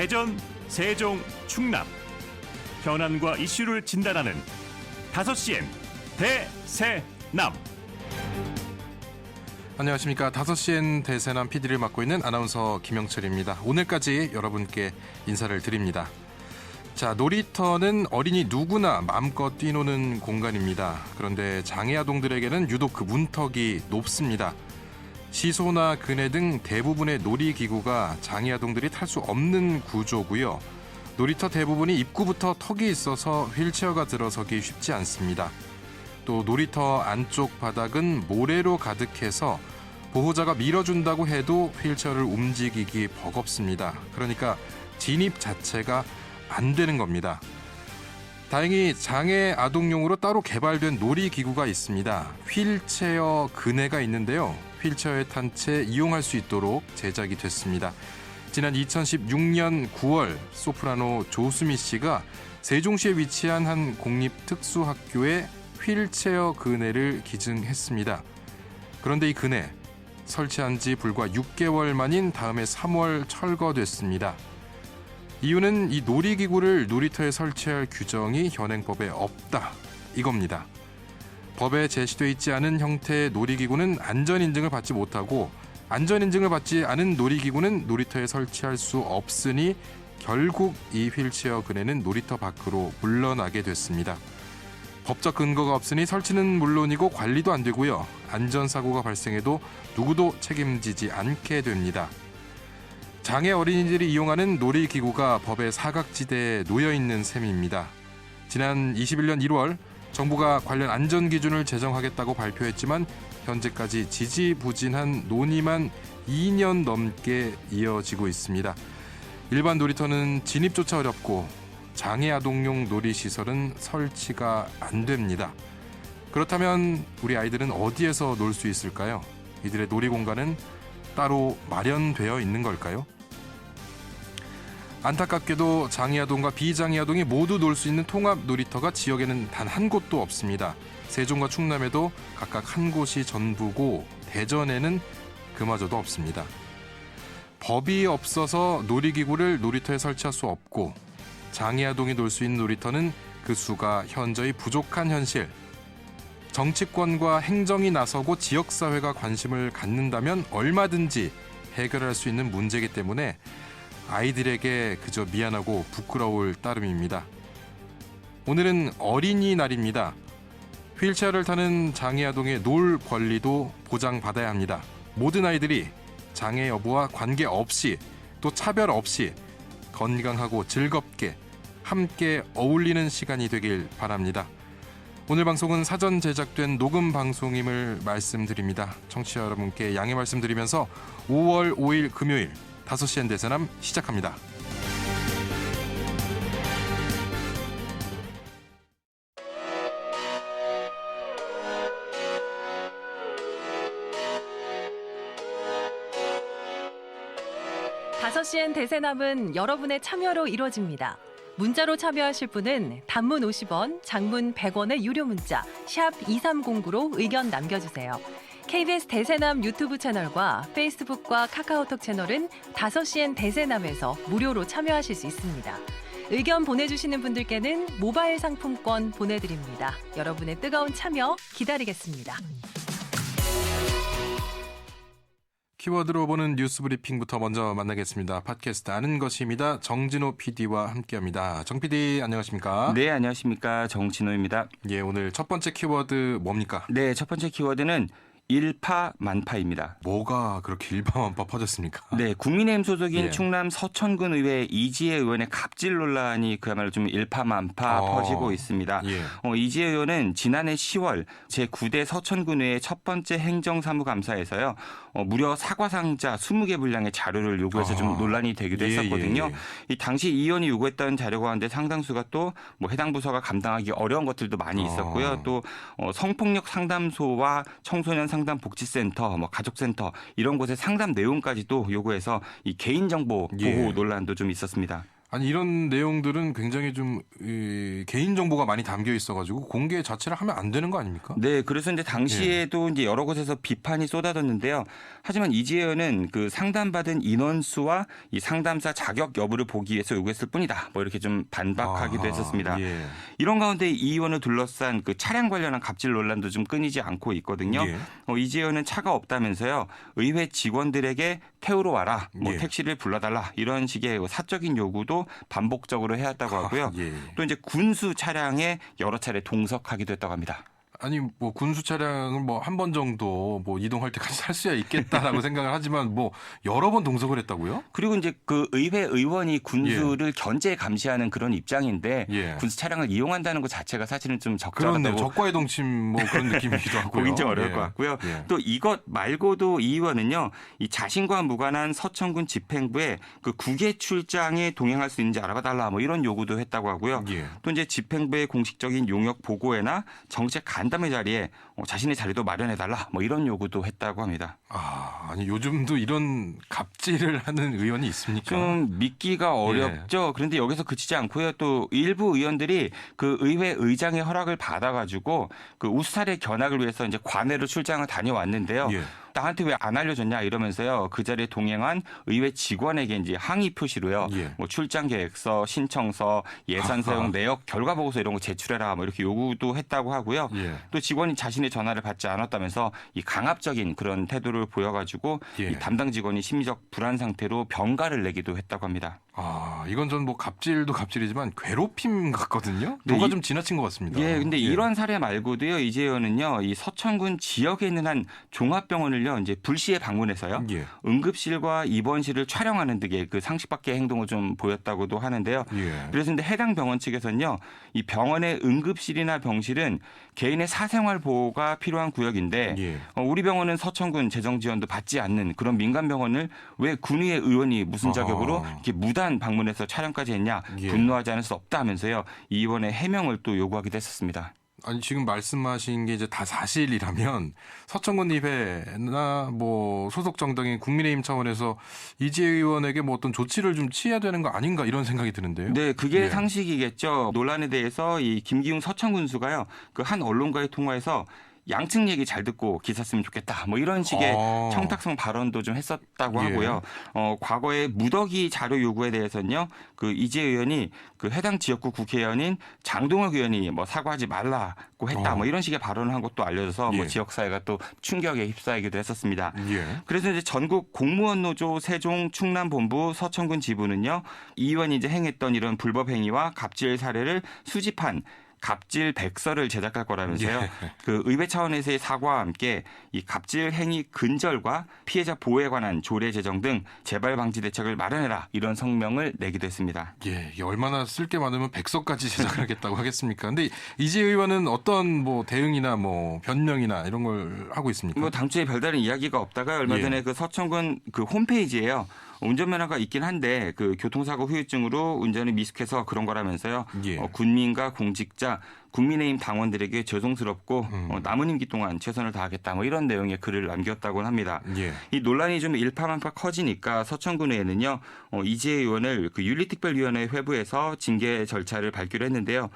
대전, 세종, 충남 현안과 이슈를 진단하는 5시엔 대세남. 안녕하십니까. 5시엔 대세남 PD를 맡고 있는 아나운서 김영철입니다. 오늘까지 여러분께 인사를 드립니다. 자, 놀이터는 어린이 누구나 마음껏 뛰노는 공간입니다. 그런데 장애아동들에게는 유독 그 문턱이 높습니다. 시소나 그네 등 대부분의 놀이기구가 장애아동들이 탈 수 없는 구조고요. 놀이터 대부분이 입구부터 턱이 있어서 휠체어가 들어서기 쉽지 않습니다. 또 놀이터 안쪽 바닥은 모래로 가득해서 보호자가 밀어준다고 해도 휠체어를 움직이기 버겁습니다. 그러니까 진입 자체가 안 되는 겁니다. 다행히 장애 아동용으로 따로 개발된 놀이기구가 있습니다. 휠체어 그네가 있는데요. 휠체어에 탄 채 이용할 수 있도록 제작이 됐습니다. 지난 2016년 9월 소프라노 조수미 씨가 세종시에 위치한 한 공립특수학교에 휠체어 그네를 기증했습니다. 그런데 이 그네 설치한 지 불과 6개월 만인 다음해 3월 철거됐습니다. 이유는 이 놀이기구를 놀이터에 설치할 규정이 현행법에 없다, 이겁니다. 법에 제시돼 있지 않은 형태의 놀이기구는 안전인증을 받지 못하고 안전인증을 받지 않은 놀이기구는 놀이터에 설치할 수 없으니 결국 이 휠체어 그네는 놀이터 밖으로 물러나게 됐습니다. 법적 근거가 없으니 설치는 물론이고 관리도 안 되고요. 안전사고가 발생해도 누구도 책임지지 않게 됩니다. 장애 어린이들이 이용하는 놀이기구가 법의 사각지대에 놓여있는 셈입니다. 지난 21년 1월 정부가 관련 안전기준을 제정하겠다고 발표했지만 현재까지 지지부진한 논의만 2년 넘게 이어지고 있습니다. 일반 놀이터는 진입조차 어렵고 장애 아동용 놀이시설은 설치가 안 됩니다. 그렇다면 우리 아이들은 어디에서 놀 수 있을까요? 이들의 놀이공간은 따로 마련되어 있는 걸까요? 안타깝게도 장애아동과 비장애아동이 모두 놀 수 있는 통합 놀이터가 지역에는 단 한 곳도 없습니다. 세종과 충남에도 각각 한 곳이 전부고 대전에는 그마저도 없습니다. 법이 없어서 놀이기구를 놀이터에 설치할 수 없고 장애아동이 놀 수 있는 놀이터는 그 수가 현저히 부족한 현실. 정치권과 행정이 나서고 지역사회가 관심을 갖는다면 얼마든지 해결할 수 있는 문제이기 때문에 아이들에게 그저 미안하고 부끄러울 따름입니다. 오늘은 어린이날입니다. 휠체어를 타는 장애아동의 놀 권리도 보장받아야 합니다. 모든 아이들이 장애 여부와 관계없이 또 차별 없이 건강하고 즐겁게 함께 어울리는 시간이 되길 바랍니다. 오늘 방송은 사전 제작된 녹음 방송임을 말씀드립니다. 청취자 여러분께 양해 말씀드리면서 5월 5일 금요일 5시엔 대세남 시작합니다. 다섯 시엔 대세남은 여러분의 참여로 이루어집니다. 문자로 참여하실 분은 단문 50원, 장문 100원의 유료 문자 샵 2309로 의견 남겨주세요. KBS 대세남 유튜브 채널과 페이스북과 카카오톡 채널은 5시엔 대세남에서 무료로 참여하실 수 있습니다. 의견 보내주시는 분들께는 모바일 상품권 보내드립니다. 여러분의 뜨거운 참여 기다리겠습니다. 키워드로 보는 뉴스 브리핑부터 먼저 만나겠습니다. 팟캐스트 아는 것입니다. 정진호 PD와 함께합니다. 정 PD 안녕하십니까? 네, 안녕하십니까. 정진호입니다. 예, 오늘 첫 번째 키워드 뭡니까? 네, 첫 번째 키워드는 일파만파입니다. 뭐가 그렇게 일파만파 퍼졌습니까? 네, 국민의힘 소속인 예. 충남 서천군 의회 이지혜 의원의 갑질 논란이 그야말로 좀 일파만파 퍼지고 있습니다. 예. 이지혜 의원은 지난해 10월 제9대 서천군 의회 첫 번째 행정사무감사에서요. 무려 사과 상자 20개 분량의 자료를 요구해서 좀 논란이 되기도 했었거든요. 이 당시 이 의원이 요구했던 자료 가운데 상당수가 또 뭐 해당 부서가 감당하기 어려운 것들도 많이 있었고요. 또 성폭력 상담소와 청소년 상담 복지센터, 뭐 가족센터 이런 곳의 상담 내용까지도 요구해서 이 개인정보 보호 논란도 좀 있었습니다. 아니 이런 내용들은 굉장히 좀 개인 정보가 많이 담겨 있어가지고 공개 자체를 하면 안 되는 거 아닙니까? 네, 그래서 이제 당시에도 이제 여러 곳에서 비판이 쏟아졌는데요. 하지만 이지혜 의원은 그 상담받은 인원수와 이 상담사 자격 여부를 보기 위해서 요구했을 뿐이다. 뭐 이렇게 좀 반박하기도 했었습니다. 예. 이런 가운데 이 의원을 둘러싼 그 차량 관련한 갑질 논란도 좀 끊이지 않고 있거든요. 예. 이지혜 의원은 차가 없다면서요. 의회 직원들에게 태우러 와라. 뭐 예. 택시를 불러달라. 이런 식의 사적인 요구도 반복적으로 해왔다고 하고요. 예. 또 이제 군수 차량에 여러 차례 동석하기도 했다고 합니다. 아니 뭐 군수 차량을 뭐 한 번 정도 뭐 이동할 때까지 살 수야 있겠다라고 생각을 하지만 뭐 여러 번 동석을 했다고요? 그리고 이제 그 의회 의원이 군수를 견제 감시하는 그런 입장인데 예. 군수 차량을 이용한다는 것 자체가 사실은 좀 그렇네요. 적절하다고 적과의 동침 뭐 그런 느낌이기도 하고요. 인정 어려울 예. 것 같고요. 예. 또 이것 말고도 이 의원은요, 이 자신과 무관한 서천군 집행부에 그 국외 출장에 동행할 수 있는지 알아봐달라 뭐 이런 요구도 했다고 하고요. 예. 또 이제 집행부의 공식적인 용역 보고회나 정책 간담회 자리에 자신의 자리도 마련해달라 뭐 이런 요구도 했다고 합니다. 아니 요즘도 이런 갑질을 하는 의원이 있습니까? 좀 믿기가 어렵죠. 그런데 여기서 그치지 않고요. 또 일부 의원들이 그 의회 의장의 허락을 받아가지고 그 우수사례 견학을 위해서 이제 관외로 출장을 다녀왔는데요. 예. 나한테 왜 안 알려줬냐 이러면서요. 그 자리에 동행한 의회 직원에게 이제 항의 표시로요. 예. 뭐 출장 계획서, 신청서, 예산 사용 내역, 결과 보고서 이런 거 제출해라. 뭐 이렇게 요구도 했다고 하고요. 예. 또 직원이 자신의 전화를 받지 않았다면서 이 강압적인 그런 태도를 보여가지고 예. 이 담당 직원이 심리적 불안 상태로 병가를 내기도 했다고 합니다. 이건 전 뭐 갑질도 갑질이지만 괴롭힘 같거든요. 네, 도가 좀 지나친 것 같습니다. 예, 근데 이런 사례 말고도요, 이재 의원은요, 이 서천군 지역에 있는 한 종합병원을요, 이제 불시에 방문해서요, 예. 응급실과 입원실을 촬영하는 등의 그 상식 밖의 행동을 좀 보였다고도 하는데요. 예. 그래서 근데 해당 병원 측에서는요, 이 병원의 응급실이나 병실은 개인의 사생활 보호가 필요한 구역인데, 예. 우리 병원은 서천군 재정 지원도 받지 않는 그런 민간 병원을 왜 군의회 의원이 무슨 자격으로 이렇게 무단 방문해서 촬영까지 했냐, 예. 분노하지 않을 수 없다 하면서요, 이 의원의 해명을 또 요구하기도 했었습니다. 아니 지금 말씀하신 게 이제 다 사실이라면 서천군 의회나 뭐 소속 정당인 국민의힘 차원에서 이지혜 의원에게 뭐 어떤 조치를 좀 취해야 되는 거 아닌가 이런 생각이 드는데요. 네, 그게 예. 상식이겠죠. 논란에 대해서 이 김기웅 서천군수가요, 그 한 언론과의 통화에서 양측 얘기 잘 듣고 기사 쓰면 좋겠다. 뭐 이런 식의 청탁성 발언도 좀 했었다고 예. 하고요. 과거에 무더기 자료 요구에 대해서는요, 그 이지혜 의원이 그 해당 지역구 국회의원인 장동혁 의원이 뭐 사과하지 말라고 했다. 뭐 이런 식의 발언을 한 것도 알려져서 뭐 예. 지역 사회가 또 충격에 휩싸이기도 했었습니다. 예. 그래서 이제 전국 공무원 노조 세종 충남 본부 서천군 지부는요, 이 의원이 이제 행했던 이런 불법 행위와 갑질 사례를 수집한 갑질 백서를 제작할 거라면서요. 예. 그 의회 차원에서의 사과와 함께 이 갑질 행위 근절과 피해자 보호에 관한 조례 제정 등 재발 방지 대책을 마련해라 이런 성명을 내기도 했습니다. 예, 이게 얼마나 쓸 게 많으면 백서까지 제작하겠다고 하겠습니까? 근데 이지혜 의원은 어떤 뭐 대응이나 뭐 변명이나 이런 걸 하고 있습니까? 뭐 당초에 별다른 이야기가 없다가 얼마 전에 그 서천군 그 홈페이지에요. 운전면허가 있긴 한데 그 교통사고 후유증으로 운전이 미숙해서 그런 거라면서요. 예. 군민과 공직자, 국민의힘 당원들에게 죄송스럽고 남은 임기 동안 최선을 다하겠다. 뭐 이런 내용의 글을 남겼다고 합니다. 예. 이 논란이 좀 일파만파 커지니까 서천군의회는요, 이지혜 의원을 그 윤리특별위원회 회부에서 징계 절차를 밟기로 했는데요.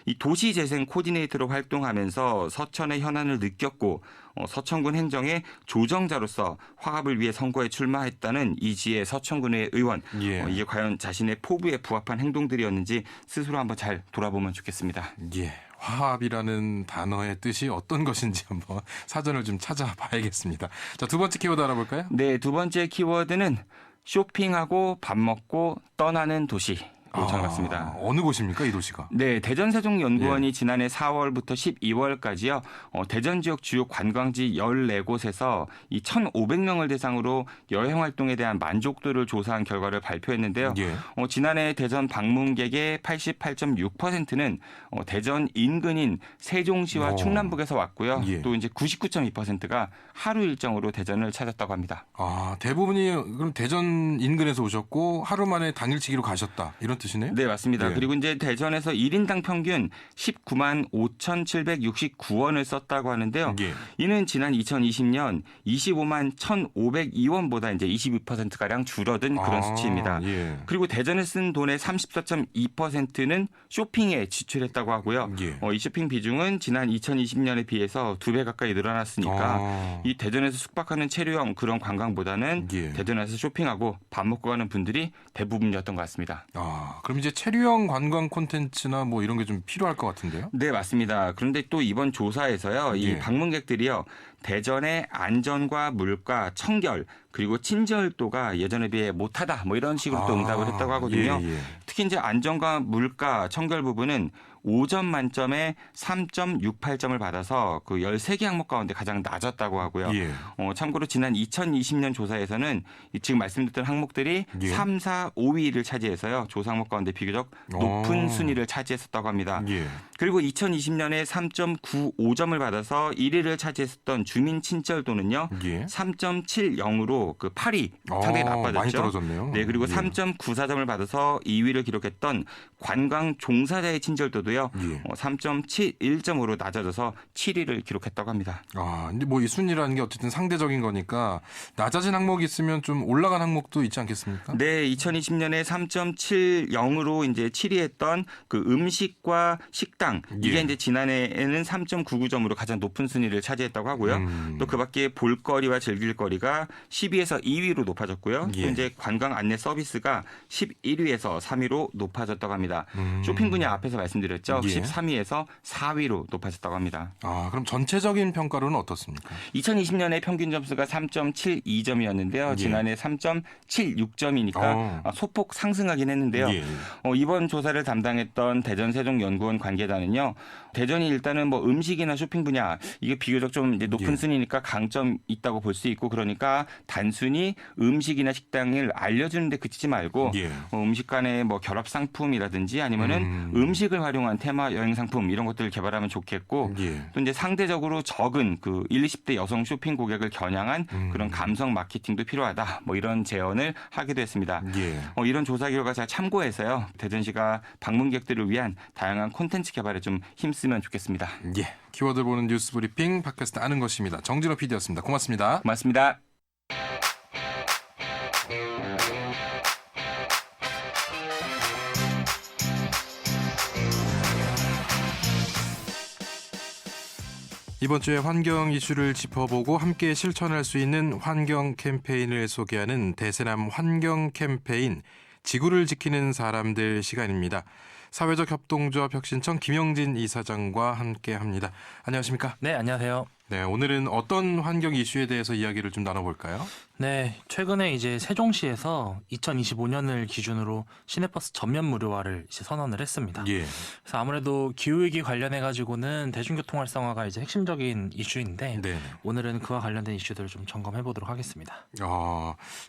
이 도시재생 코디네이터로 활동하면서 서천의 현안을 느꼈고 서천군 행정의 조정자로서 화합을 위해 선거에 출마했다는 이지혜 서천군의 의원. 예. 이게 과연 자신의 포부에 부합한 행동들이었는지 스스로 한번 잘 돌아보면 좋겠습니다. 예. 화합이라는 단어의 뜻이 어떤 것인지 한번 사전을 좀 찾아봐야겠습니다. 자, 두 번째 키워드 알아볼까요? 네, 두 번째 키워드는 쇼핑하고 밥 먹고 떠나는 도시. 정해봤습니다. 어느 곳입니까, 이 도시가? 네, 대전세종연구원이 지난해 4월부터 12월까지요. 대전 지역 주요 관광지 14곳에서 이 1,500명을 대상으로 여행 활동에 대한 만족도를 조사한 결과를 발표했는데요. 예. 지난해 대전 방문객의 88.6%는 대전 인근인 세종시와 충남북에서 왔고요. 예. 또 이제 99.2%가 하루 일정으로 대전을 찾았다고 합니다. 대부분이 그럼 대전 인근에서 오셨고 하루 만에 당일치기로 가셨다. 이런 뜻이네요. 네, 맞습니다. 예. 그리고 이제 대전에서 1인당 평균 19만 5,769원을 썼다고 하는데요. 예. 이는 지난 2020년 25만 1,502원보다 이제 22%가량 줄어든 그런 수치입니다. 예. 그리고 대전에 쓴 돈의 34.2%는 쇼핑에 지출했다고 하고요. 예. 이 쇼핑 비중은 지난 2020년에 비해서 2배 가까이 늘어났으니까 이 대전에서 숙박하는 체류형 그런 관광보다는 예. 대전에서 쇼핑하고 밥 먹고 가는 분들이 대부분이었던 것 같습니다. 그럼 이제 체류형 관광 콘텐츠나 뭐 이런 게 좀 필요할 것 같은데요? 네, 맞습니다. 그런데 또 이번 조사에서요, 이 예. 방문객들이요, 대전의 안전과 물가, 청결, 그리고 친절도가 예전에 비해 못하다, 뭐 이런 식으로 또 응답을 했다고 하거든요. 예, 예. 특히 이제 안전과 물가, 청결 부분은 5점 만점에 3.68점을 받아서 그 13개 항목 가운데 가장 낮았다고 하고요. 예. 참고로 지난 2020년 조사에서는 지금 말씀드렸던 항목들이 예. 3, 4, 5위를 차지해서요. 조사 항목 가운데 비교적 높은 순위를 차지했었다고 합니다. 예. 그리고 2020년에 3.95점을 받아서 1위를 차지했었던 주민 친절도는요. 예. 3.70으로 그 8위 상당히 나빠졌죠. 많이 떨어졌네요. 네, 그리고 예. 3.94점을 받아서 2위를 기록했던 관광 종사자의 친절도도요. 예. 3.71점으로 낮아져서 7위를 기록했다고 합니다. 근데 뭐 이 순위라는 게 어쨌든 상대적인 거니까 낮아진 항목이 있으면 좀 올라간 항목도 있지 않겠습니까? 네, 2020년에 3.70으로 이제 7위했던 그 음식과 식당 이게 예. 이제 지난해에는 3.99점으로 가장 높은 순위를 차지했다고 하고요. 또 그밖에 볼거리와 즐길거리가 10위에서 2위로 높아졌고요. 예. 또 이제 관광 안내 서비스가 11위에서 3위로 높아졌다고 합니다. 쇼핑 분야 앞에서 말씀드렸죠. 예. 13위에서 4위로 높아졌다고 합니다. 그럼 전체적인 평가로는 어떻습니까? 2020년에 평균 점수가 3.72점이었는데요. 예. 지난해 3.76점이니까 소폭 상승하긴 했는데요. 예. 이번 조사를 담당했던 대전세종연구원 관계자는요. 대전이 일단은 뭐 음식이나 쇼핑 분야 이게 비교적 좀 이제 높은 예. 순위니까 강점 있다고 볼 수 있고 그러니까 단순히 음식이나 식당을 알려주는 데 그치지 말고 예. 음식 간의 뭐 결합 상품이라든지 아니면은 음식을 활용한 테마 여행 상품 이런 것들을 개발하면 좋겠고 예. 또 이제 상대적으로 적은 그 1, 20대 여성 쇼핑 고객을 겨냥한 그런 감성 마케팅도 필요하다. 뭐 이런 제언을 하기도 했습니다. 예. 이런 조사 결과 잘 참고해서요. 대전시가 방문객들을 위한 다양한 콘텐츠 개발에 좀 힘쓰면 좋겠습니다. 예. 키워드 보는 뉴스 브리핑 팟캐스트 아는 것입니다. 정진호 PD였습니다. 고맙습니다. 고맙습니다. 이번 주에 환경 이슈를 짚어보고 함께 실천할 수 있는 환경 캠페인을 소개하는 대세남 환경 캠페인 지구를 지키는 사람들 시간입니다. 사회적 협동조합 혁신청 김영진 이사장과 함께합니다. 안녕하십니까? 네, 안녕하세요. 네, 오늘은 어떤 환경 이슈에 대해서 이야기를 좀 나눠볼까요? 네, 최근에 이제 세종시에서 2025년을 기준으로 시내버스 전면 무료화를 이제 선언을 했습니다. 예. 그래서 아무래도 기후위기 관련해 가지고는 대중교통 활성화가 이제 핵심적인 이슈인데 네. 오늘은 그와 관련된 이슈들을 좀 점검해 보도록 하겠습니다.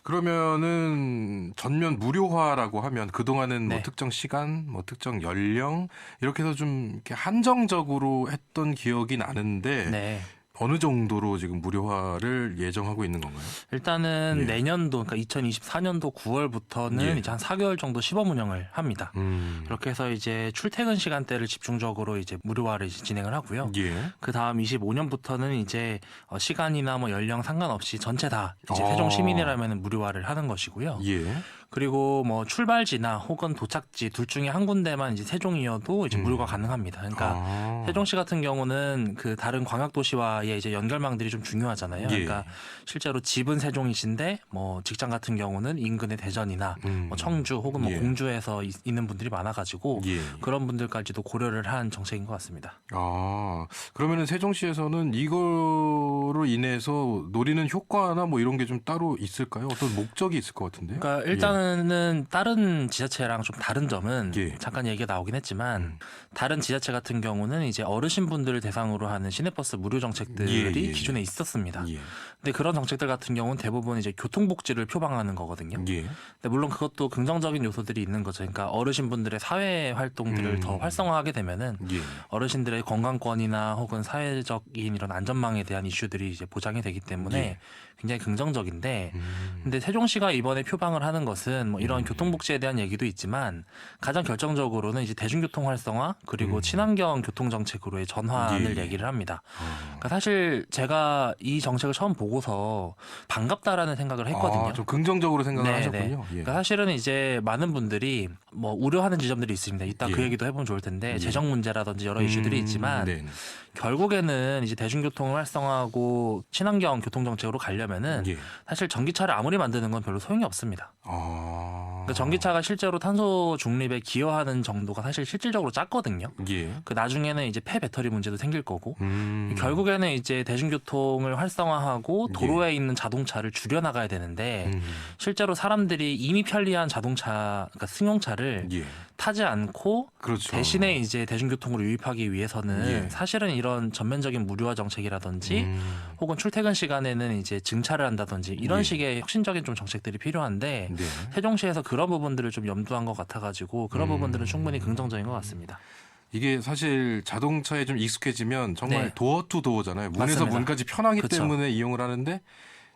그러면은 전면 무료화라고 하면 그동안은 뭐 네. 특정 시간, 뭐 특정 연령 이렇게 해서 좀 이렇게 한정적으로 했던 기억이 나는데 네. 어느 정도로 지금 무료화를 예정하고 있는 건가요? 일단은 예. 내년도 그러니까 2024년도 9월부터는 예. 이제 한 4개월 정도 시범 운영을 합니다. 음. 그렇게 해서 이제 출퇴근 시간대를 집중적으로 이제 무료화를 이제 진행을 하고요. 예. 그 다음 25년부터는 이제 시간이나 뭐 연령 상관없이 전체 다 이제 아. 세종 시민이라면 무료화를 하는 것이고요. 예. 그리고 뭐 출발지나 혹은 도착지 둘 중에 한 군데만 이제 세종이어도 이제 무료가 가능합니다. 그러니까 세종시 같은 경우는 그 다른 광역 도시와의 이제 연결망들이 좀 중요하잖아요. 예. 그러니까 실제로 집은 세종이신데 뭐 직장 같은 경우는 인근의 대전이나 뭐 청주 혹은 뭐 예. 공주에서 있는 분들이 많아가지고 예. 그런 분들까지도 고려를 한 정책인 것 같습니다. 그러면은 세종시에서는 이거로 인해서 노리는 효과나 뭐 이런 게 좀 따로 있을까요? 어떤 목적이 있을 것 같은데요? 그러니까 일단은 다른 지자체랑 좀 다른 점은 예. 잠깐 얘기가 나오긴 했지만 다른 지자체 같은 경우는 이제 어르신분들을 대상으로 하는 시내버스 무료 정책들이 예. 기존에 있었습니다. 예. 근데 그런 정책들 같은 경우는 대부분 이제 교통복지를 표방하는 거거든요. 예. 근데 물론 그것도 긍정적인 요소들이 있는 거죠. 그러니까 어르신분들의 사회 활동들을 더 활성화하게 되면은 예. 어르신들의 건강권이나 혹은 사회적인 이런 안전망에 대한 이슈들이 이제 보장이 되기 때문에 예. 굉장히 긍정적인데 근데 세종시가 이번에 표방을 하는 것은 것은 뭐 이런 교통복지에 대한 얘기도 있지만 가장 결정적으로는 이제 대중교통 활성화 그리고 친환경 교통 정책으로의 전환을 예. 얘기를 합니다. 그러니까 사실 제가 이 정책을 처음 보고서 반갑다라는 생각을 했거든요. 좀 긍정적으로 생각을 네, 하셨군요. 네. 예. 그러니까 사실은 이제 많은 분들이 뭐 우려하는 지점들이 있습니다. 이따 그 예. 얘기도 해보면 좋을 텐데 예. 재정 문제라든지 여러 이슈들이 있지만 네. 결국에는 이제 대중교통을 활성화하고 친환경 교통 정책으로 가려면은 예. 사실 전기차를 아무리 만드는 건 별로 소용이 없습니다. 그러니까 전기차가 실제로 탄소 중립에 기여하는 정도가 사실 실질적으로 작거든요. 예. 그 나중에는 이제 폐배터리 문제도 생길 거고 결국에는 결국에는 이제 대중교통을 활성화하고 예. 도로에 있는 자동차를 줄여나가야 되는데 실제로 사람들이 이미 편리한 자동차, 그러니까 승용차를 예. 타지 않고 그렇죠. 대신에 이제 대중교통으로 유입하기 위해서는 예. 사실은 이런 전면적인 무료화 정책이라든지 혹은 출퇴근 시간에는 이제 증차를 한다든지 이런 예. 식의 혁신적인 좀 정책들이 필요한데 네. 세종시에서 그런 부분들을 좀 염두한 것 같아가지고 그런 부분들은 충분히 긍정적인 것 같습니다. 이게 사실 자동차에 좀 익숙해지면 정말 네. 도어 투 도어잖아요. 문에서 맞습니다. 문까지 편하기 그쵸. 때문에 이용을 하는데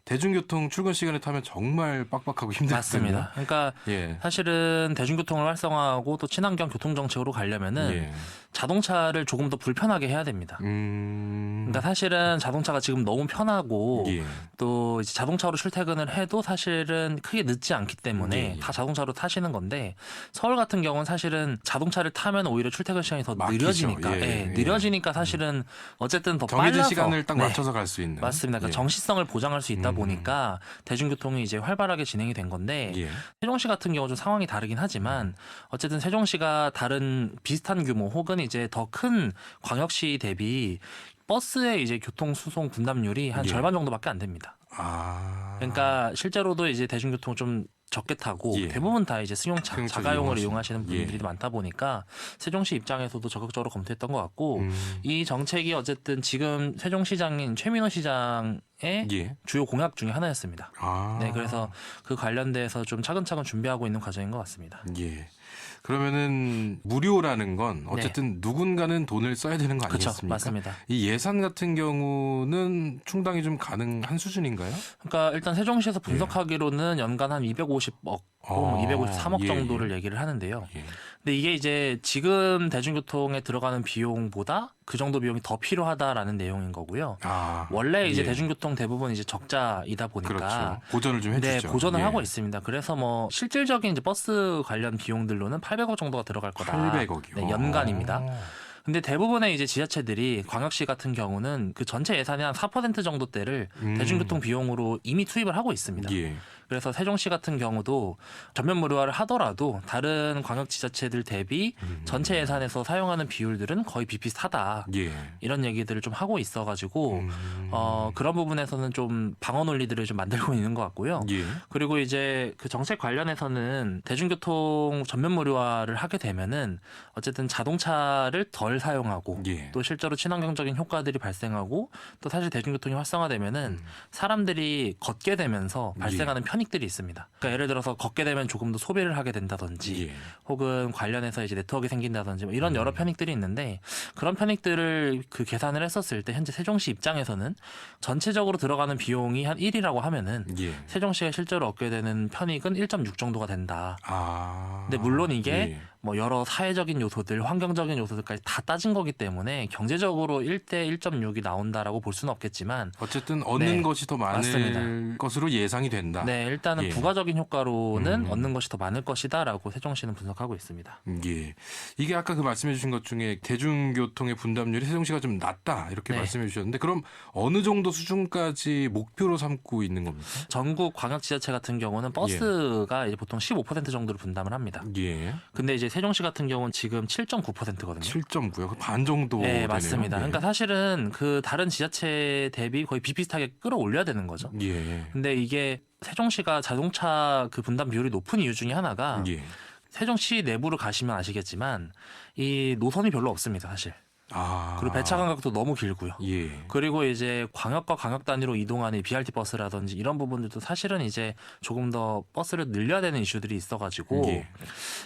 대중교통 출근 시간에 타면 정말 빡빡하고 힘들거든요. 맞습니다. 그러니까 예. 사실은 대중교통을 활성화하고 또 친환경 교통 정책으로 가려면은 예. 자동차를 조금 더 불편하게 해야 됩니다. 그러니까 사실은 자동차가 지금 너무 편하고 예. 또 이제 자동차로 출퇴근을 해도 사실은 크게 늦지 않기 때문에 예, 예. 다 자동차로 타시는 건데 서울 같은 경우는 사실은 자동차를 타면 오히려 출퇴근 시간이 더 막히죠. 느려지니까 예, 예. 느려지니까 사실은 어쨌든 더 정해진 빨라서 시간을 딱 네. 맞춰서 갈 수 있는. 맞습니다. 그러니까 예. 정시성을 보장할 수 있다 보니까 대중교통이 이제 활발하게 진행이 된 건데 예. 세종시 같은 경우 좀 상황이 다르긴 하지만 어쨌든 세종시가 다른 비슷한 규모 혹은 이제 더 큰 광역시 대비 버스의 이제 교통 수송 분담률이 한 예. 절반 정도밖에 안 됩니다. 그러니까 실제로도 이제 대중교통 좀 적게 타고 예. 대부분 다 이제 승용차, 승용차 자가용을 이용하시는. 이용하시는 분들이 예. 많다 보니까 세종시 입장에서도 적극적으로 검토했던 것 같고 이 정책이 어쨌든 지금 세종시장인 최민호 시장의 예. 주요 공약 중에 하나였습니다. 아. 네, 그래서 그 관련돼서 좀 차근차근 준비하고 있는 과정인 것 같습니다. 예. 그러면은 무료라는 건 어쨌든 누군가는 돈을 써야 되는 거 그렇죠, 아니겠습니까? 맞습니다. 이 예산 같은 경우는 충당이 좀 가능한 수준인가요? 그러니까 일단 세종시에서 분석하기로는 연간 한 250억, 아, 253억 예, 정도를 예. 얘기를 하는데요. 예. 근데 이게 이제 지금 대중교통에 들어가는 비용보다 그 정도 비용이 더 필요하다라는 내용인 거고요. 아, 원래 이제 예. 대중교통 대부분 이제 적자이다 보니까 그렇죠. 보전을 좀 네, 해주죠. 보전을 예. 하고 있습니다. 그래서 뭐 실질적인 이제 버스 관련 비용들로는 800억 정도가 들어갈 거다. 800억이요. 네, 연간입니다. 근데 대부분의 이제 지자체들이 광역시 같은 경우는 그 전체 예산의 한 4% 정도대를 대중교통 비용으로 이미 투입을 하고 있습니다. 예. 그래서 세종시 같은 경우도 전면 무료화를 하더라도 다른 광역 지자체들 대비 전체 예산에서 사용하는 비율들은 거의 비슷하다. 예. 이런 얘기들을 좀 하고 있어가지고 그런 부분에서는 좀 방어 논리들을 좀 만들고 있는 것 같고요. 예. 그리고 이제 그 정책 관련해서는 대중교통 전면 무료화를 하게 되면은 어쨌든 자동차를 덜 사용하고 예. 또 실제로 친환경적인 효과들이 발생하고 또 사실 대중교통이 활성화되면은 사람들이 걷게 되면서 발생하는 편익들이 있습니다. 그러니까 예를 들어서 걷게 되면 조금 더 소비를 하게 된다든지 예. 혹은 관련해서 이제 네트워크가 생긴다든지 뭐 이런 여러 편익들이 있는데 그런 편익들을 그 계산을 했었을 때 현재 세종시 입장에서는 전체적으로 들어가는 비용이 한 1이라고 하면은 예. 세종시가 실제로 얻게 되는 편익은 1.6 정도가 된다. 아. 근데 물론 이게 예. 뭐 여러 사회적인 요소들, 환경적인 요소들까지 다 따진 거기 때문에 경제적으로 1대 1.6이 나온다라고 볼 수는 없겠지만 어쨌든 얻는 네. 것이 더 많을 맞습니다. 것으로 예상이 된다. 네, 일단은 예. 부가적인 효과로는 얻는 것이 더 많을 것이다라고 세종시는 분석하고 있습니다. 예. 이게 아까 그 말씀해 주신 것 중에 대중교통의 분담률이 세종시가 좀 낮다 이렇게 네. 말씀해 주셨는데 그럼 어느 정도 수준까지 목표로 삼고 있는 겁니까? 전국 광역지자체 같은 경우는 버스가 이제 보통 15% 정도를 분담을 합니다. 예. 근데 이제 세종시 같은 경우는 지금 7.9%거든요. 7.9요. 반 정도 네, 되네요. 맞습니다. 예. 그러니까 사실은 그 다른 지자체 대비 거의 비슷하게 끌어올려야 되는 거죠. 예. 근데 이게 세종시가 자동차 그 분담 비율이 높은 이유 중에 하나가 예. 세종시 내부를 가시면 아시겠지만 이 노선이 별로 없습니다, 사실. 아. 그리고 배차 간격도 너무 길고요. 예. 그리고 이제 광역과 광역 단위로 이동하는 BRT 버스라든지 이런 부분들도 사실은 이제 조금 더 버스를 늘려야 되는 이슈들이 있어가지고 예.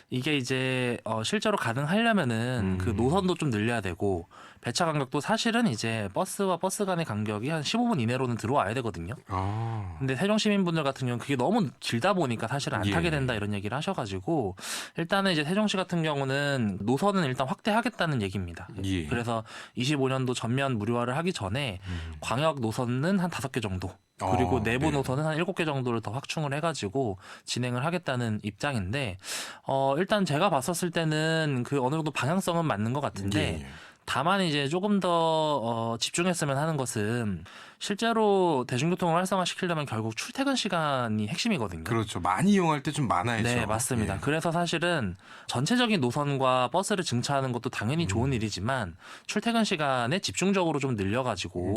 이게 이제 실제로 가능하려면은 그 노선도 좀 늘려야 되고 배차 간격도 사실은 이제 버스와 버스 간의 간격이 한 15분 이내로는 들어와야 되거든요. 근데 세종 시민분들 같은 경우는 그게 너무 길다 보니까 사실은 안 타게 된다 이런 얘기를 하셔가지고 일단은 이제 세종시 같은 경우는 노선은 일단 확대하겠다는 얘기입니다. 그래서 25년도 전면 무료화를 하기 전에 광역 노선은 한 5개 정도 그리고 내부 노선은 한 7개 정도를 더 확충을 해가지고 진행을 하겠다는 입장인데 일단 제가 봤었을 때는 그 어느 정도 방향성은 맞는 것 같은데 다만 이제 조금 더 집중했으면 하는 것은 실제로 대중교통을 활성화시키려면 결국 출퇴근 시간이 핵심이거든요. 그렇죠. 많이 이용할 때 좀 많아야죠. 네, 맞습니다. 그래서 사실은 전체적인 노선과 버스를 증차하는 것도 당연히 좋은 일이지만 출퇴근 시간에 집중적으로 좀 늘려가지고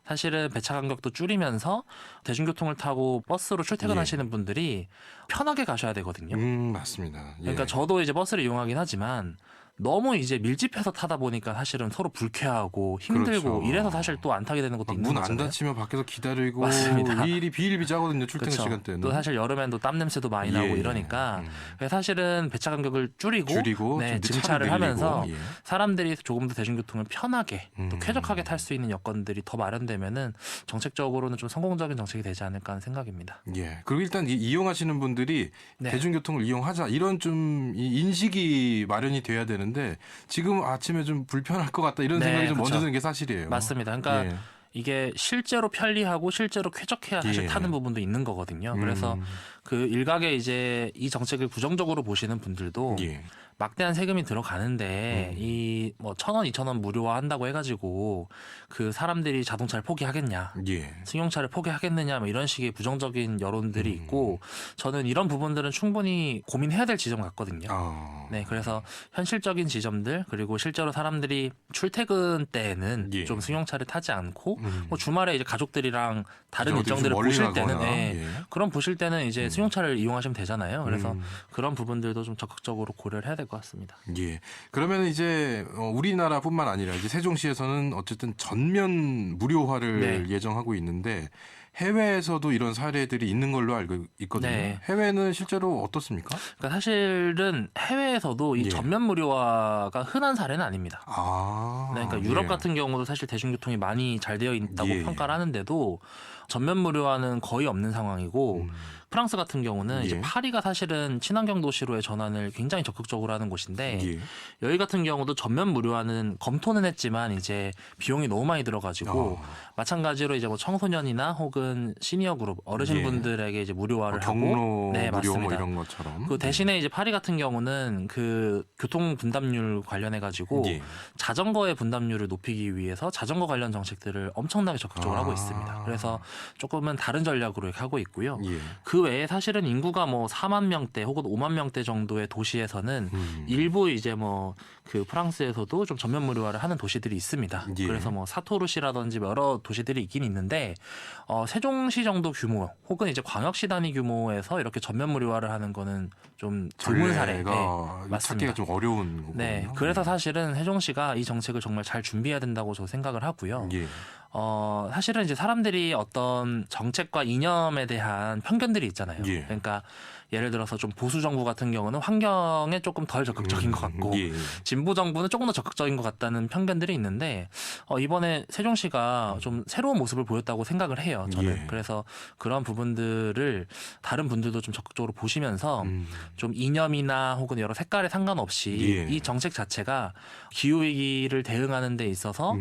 사실은 배차 간격도 줄이면서 대중교통을 타고 버스로 출퇴근하시는 분들이 편하게 가셔야 되거든요. 맞습니다. 그러니까 저도 이제 버스를 이용하긴 하지만 너무 이제 밀집해서 타다 보니까 사실은 서로 불쾌하고 힘들고 그렇죠. 이래서 사실 또 안 타게 되는 것도 있는 문 거잖아요. 안 닫히면 밖에서 기다리고 맞습니다. 일이 비일비재하거든요. 출퇴근 그렇죠. 시간대는. 또 사실 여름엔 또 땀 냄새도 많이 나고 이러니까 그래서 사실은 배차 간격을 줄이고 좀 증차를 차를 하면서 늘리고, 사람들이 조금 더 대중교통을 편하게 또 쾌적하게 탈 수 있는 여건들이 더 마련되면은 정책적으로는 좀 성공적인 정책이 되지 않을까 하는 생각입니다. 그리고 일단 이용하시는 분들이 대중교통을 이용하자 이런 좀 인식이 마련이 돼야 되는데 지금 아침에 좀 불편할 것 같다 이런 생각이 좀 먼저 드는 게 사실이에요. 맞습니다. 그러니까 이게 실제로 편리하고 실제로 쾌적해야 사실 타는 부분도 있는 거거든요. 그래서 그 일각에 이제 이 정책을 부정적으로 보시는 분들도 막대한 세금이 들어가는데 이 뭐 1,000원, 2,000원 무료화 한다고 해가지고 그 사람들이 자동차를 포기하겠냐, 승용차를 포기하겠느냐, 뭐 이런 식의 부정적인 여론들이 있고 저는 이런 부분들은 충분히 고민해야 될 지점 같거든요. 네, 그래서 현실적인 지점들 그리고 실제로 사람들이 출퇴근 때에는 좀 승용차를 타지 않고 뭐 주말에 이제 가족들이랑 다른 일정들을 보실 때는 그럼 보실 때는 이제 승용차를 이용하시면 되잖아요. 그래서 그런 부분들도 좀 적극적으로 고려를 해야 될 것 같습니다. 그러면 이제 우리나라뿐만 아니라 이제 세종시에서는 어쨌든 전면 무료화를 예정하고 있는데 해외에서도 이런 사례들이 있는 걸로 알고 있거든요. 해외는 실제로 어떻습니까? 그러니까 사실은 해외에서도 이 전면 무료화가 흔한 사례는 아닙니다. 그러니까 유럽 같은 경우도 사실 대중교통이 많이 잘 되어 있다고 평가를 하는데도 전면 무료화는 거의 없는 상황이고 프랑스 같은 경우는 이제 파리가 사실은 친환경 도시로의 전환을 굉장히 적극적으로 하는 곳인데 여기 같은 경우도 전면 무료화는 검토는 했지만 이제 비용이 너무 많이 들어가지고 마찬가지로 이제 뭐 청소년이나 혹은 시니어 그룹 어르신분들에게 이제 무료화를 경로 하고 무료 맞습니다. 뭐 이런 것처럼 그 대신에 이제 파리 같은 경우는 그 교통 분담률 관련해 가지고 자전거의 분담률을 높이기 위해서 자전거 관련 정책들을 엄청나게 적극적으로 하고 있습니다. 그래서 조금은 다른 전략으로 이렇게 하고 있고요. 그 외에 사실은 인구가 뭐 4만 명대 혹은 5만 명대 정도의 도시에서는 일부 이제 뭐 그 프랑스에서도 좀 전면 무료화를 하는 도시들이 있습니다. 그래서 뭐 사토르시라든지 여러 도시들이 있긴 있는데 세종시 정도 규모 혹은 이제 광역시 단위 규모에서 이렇게 전면 무료화를 하는 거는 좀 드문 사례가 맞습니다. 찾기가 좀 어려운 거군요. 그래서 사실은 세종시가 이 정책을 정말 잘 준비해야 된다고 저 생각을 하고요. 사실은 이제 사람들이 어떤 정책과 이념에 대한 편견들이 있잖아요. 그러니까 예를 들어서 좀 보수 정부 같은 경우는 환경에 조금 덜 적극적인 것 같고 진보 정부는 조금 더 적극적인 것 같다는 편견들이 있는데 이번에 세종시가 좀 새로운 모습을 보였다고 생각을 해요. 저는 그래서 그런 부분들을 다른 분들도 좀 적극적으로 보시면서 좀 이념이나 혹은 여러 색깔에 상관없이 이 정책 자체가 기후 위기를 대응하는 데 있어서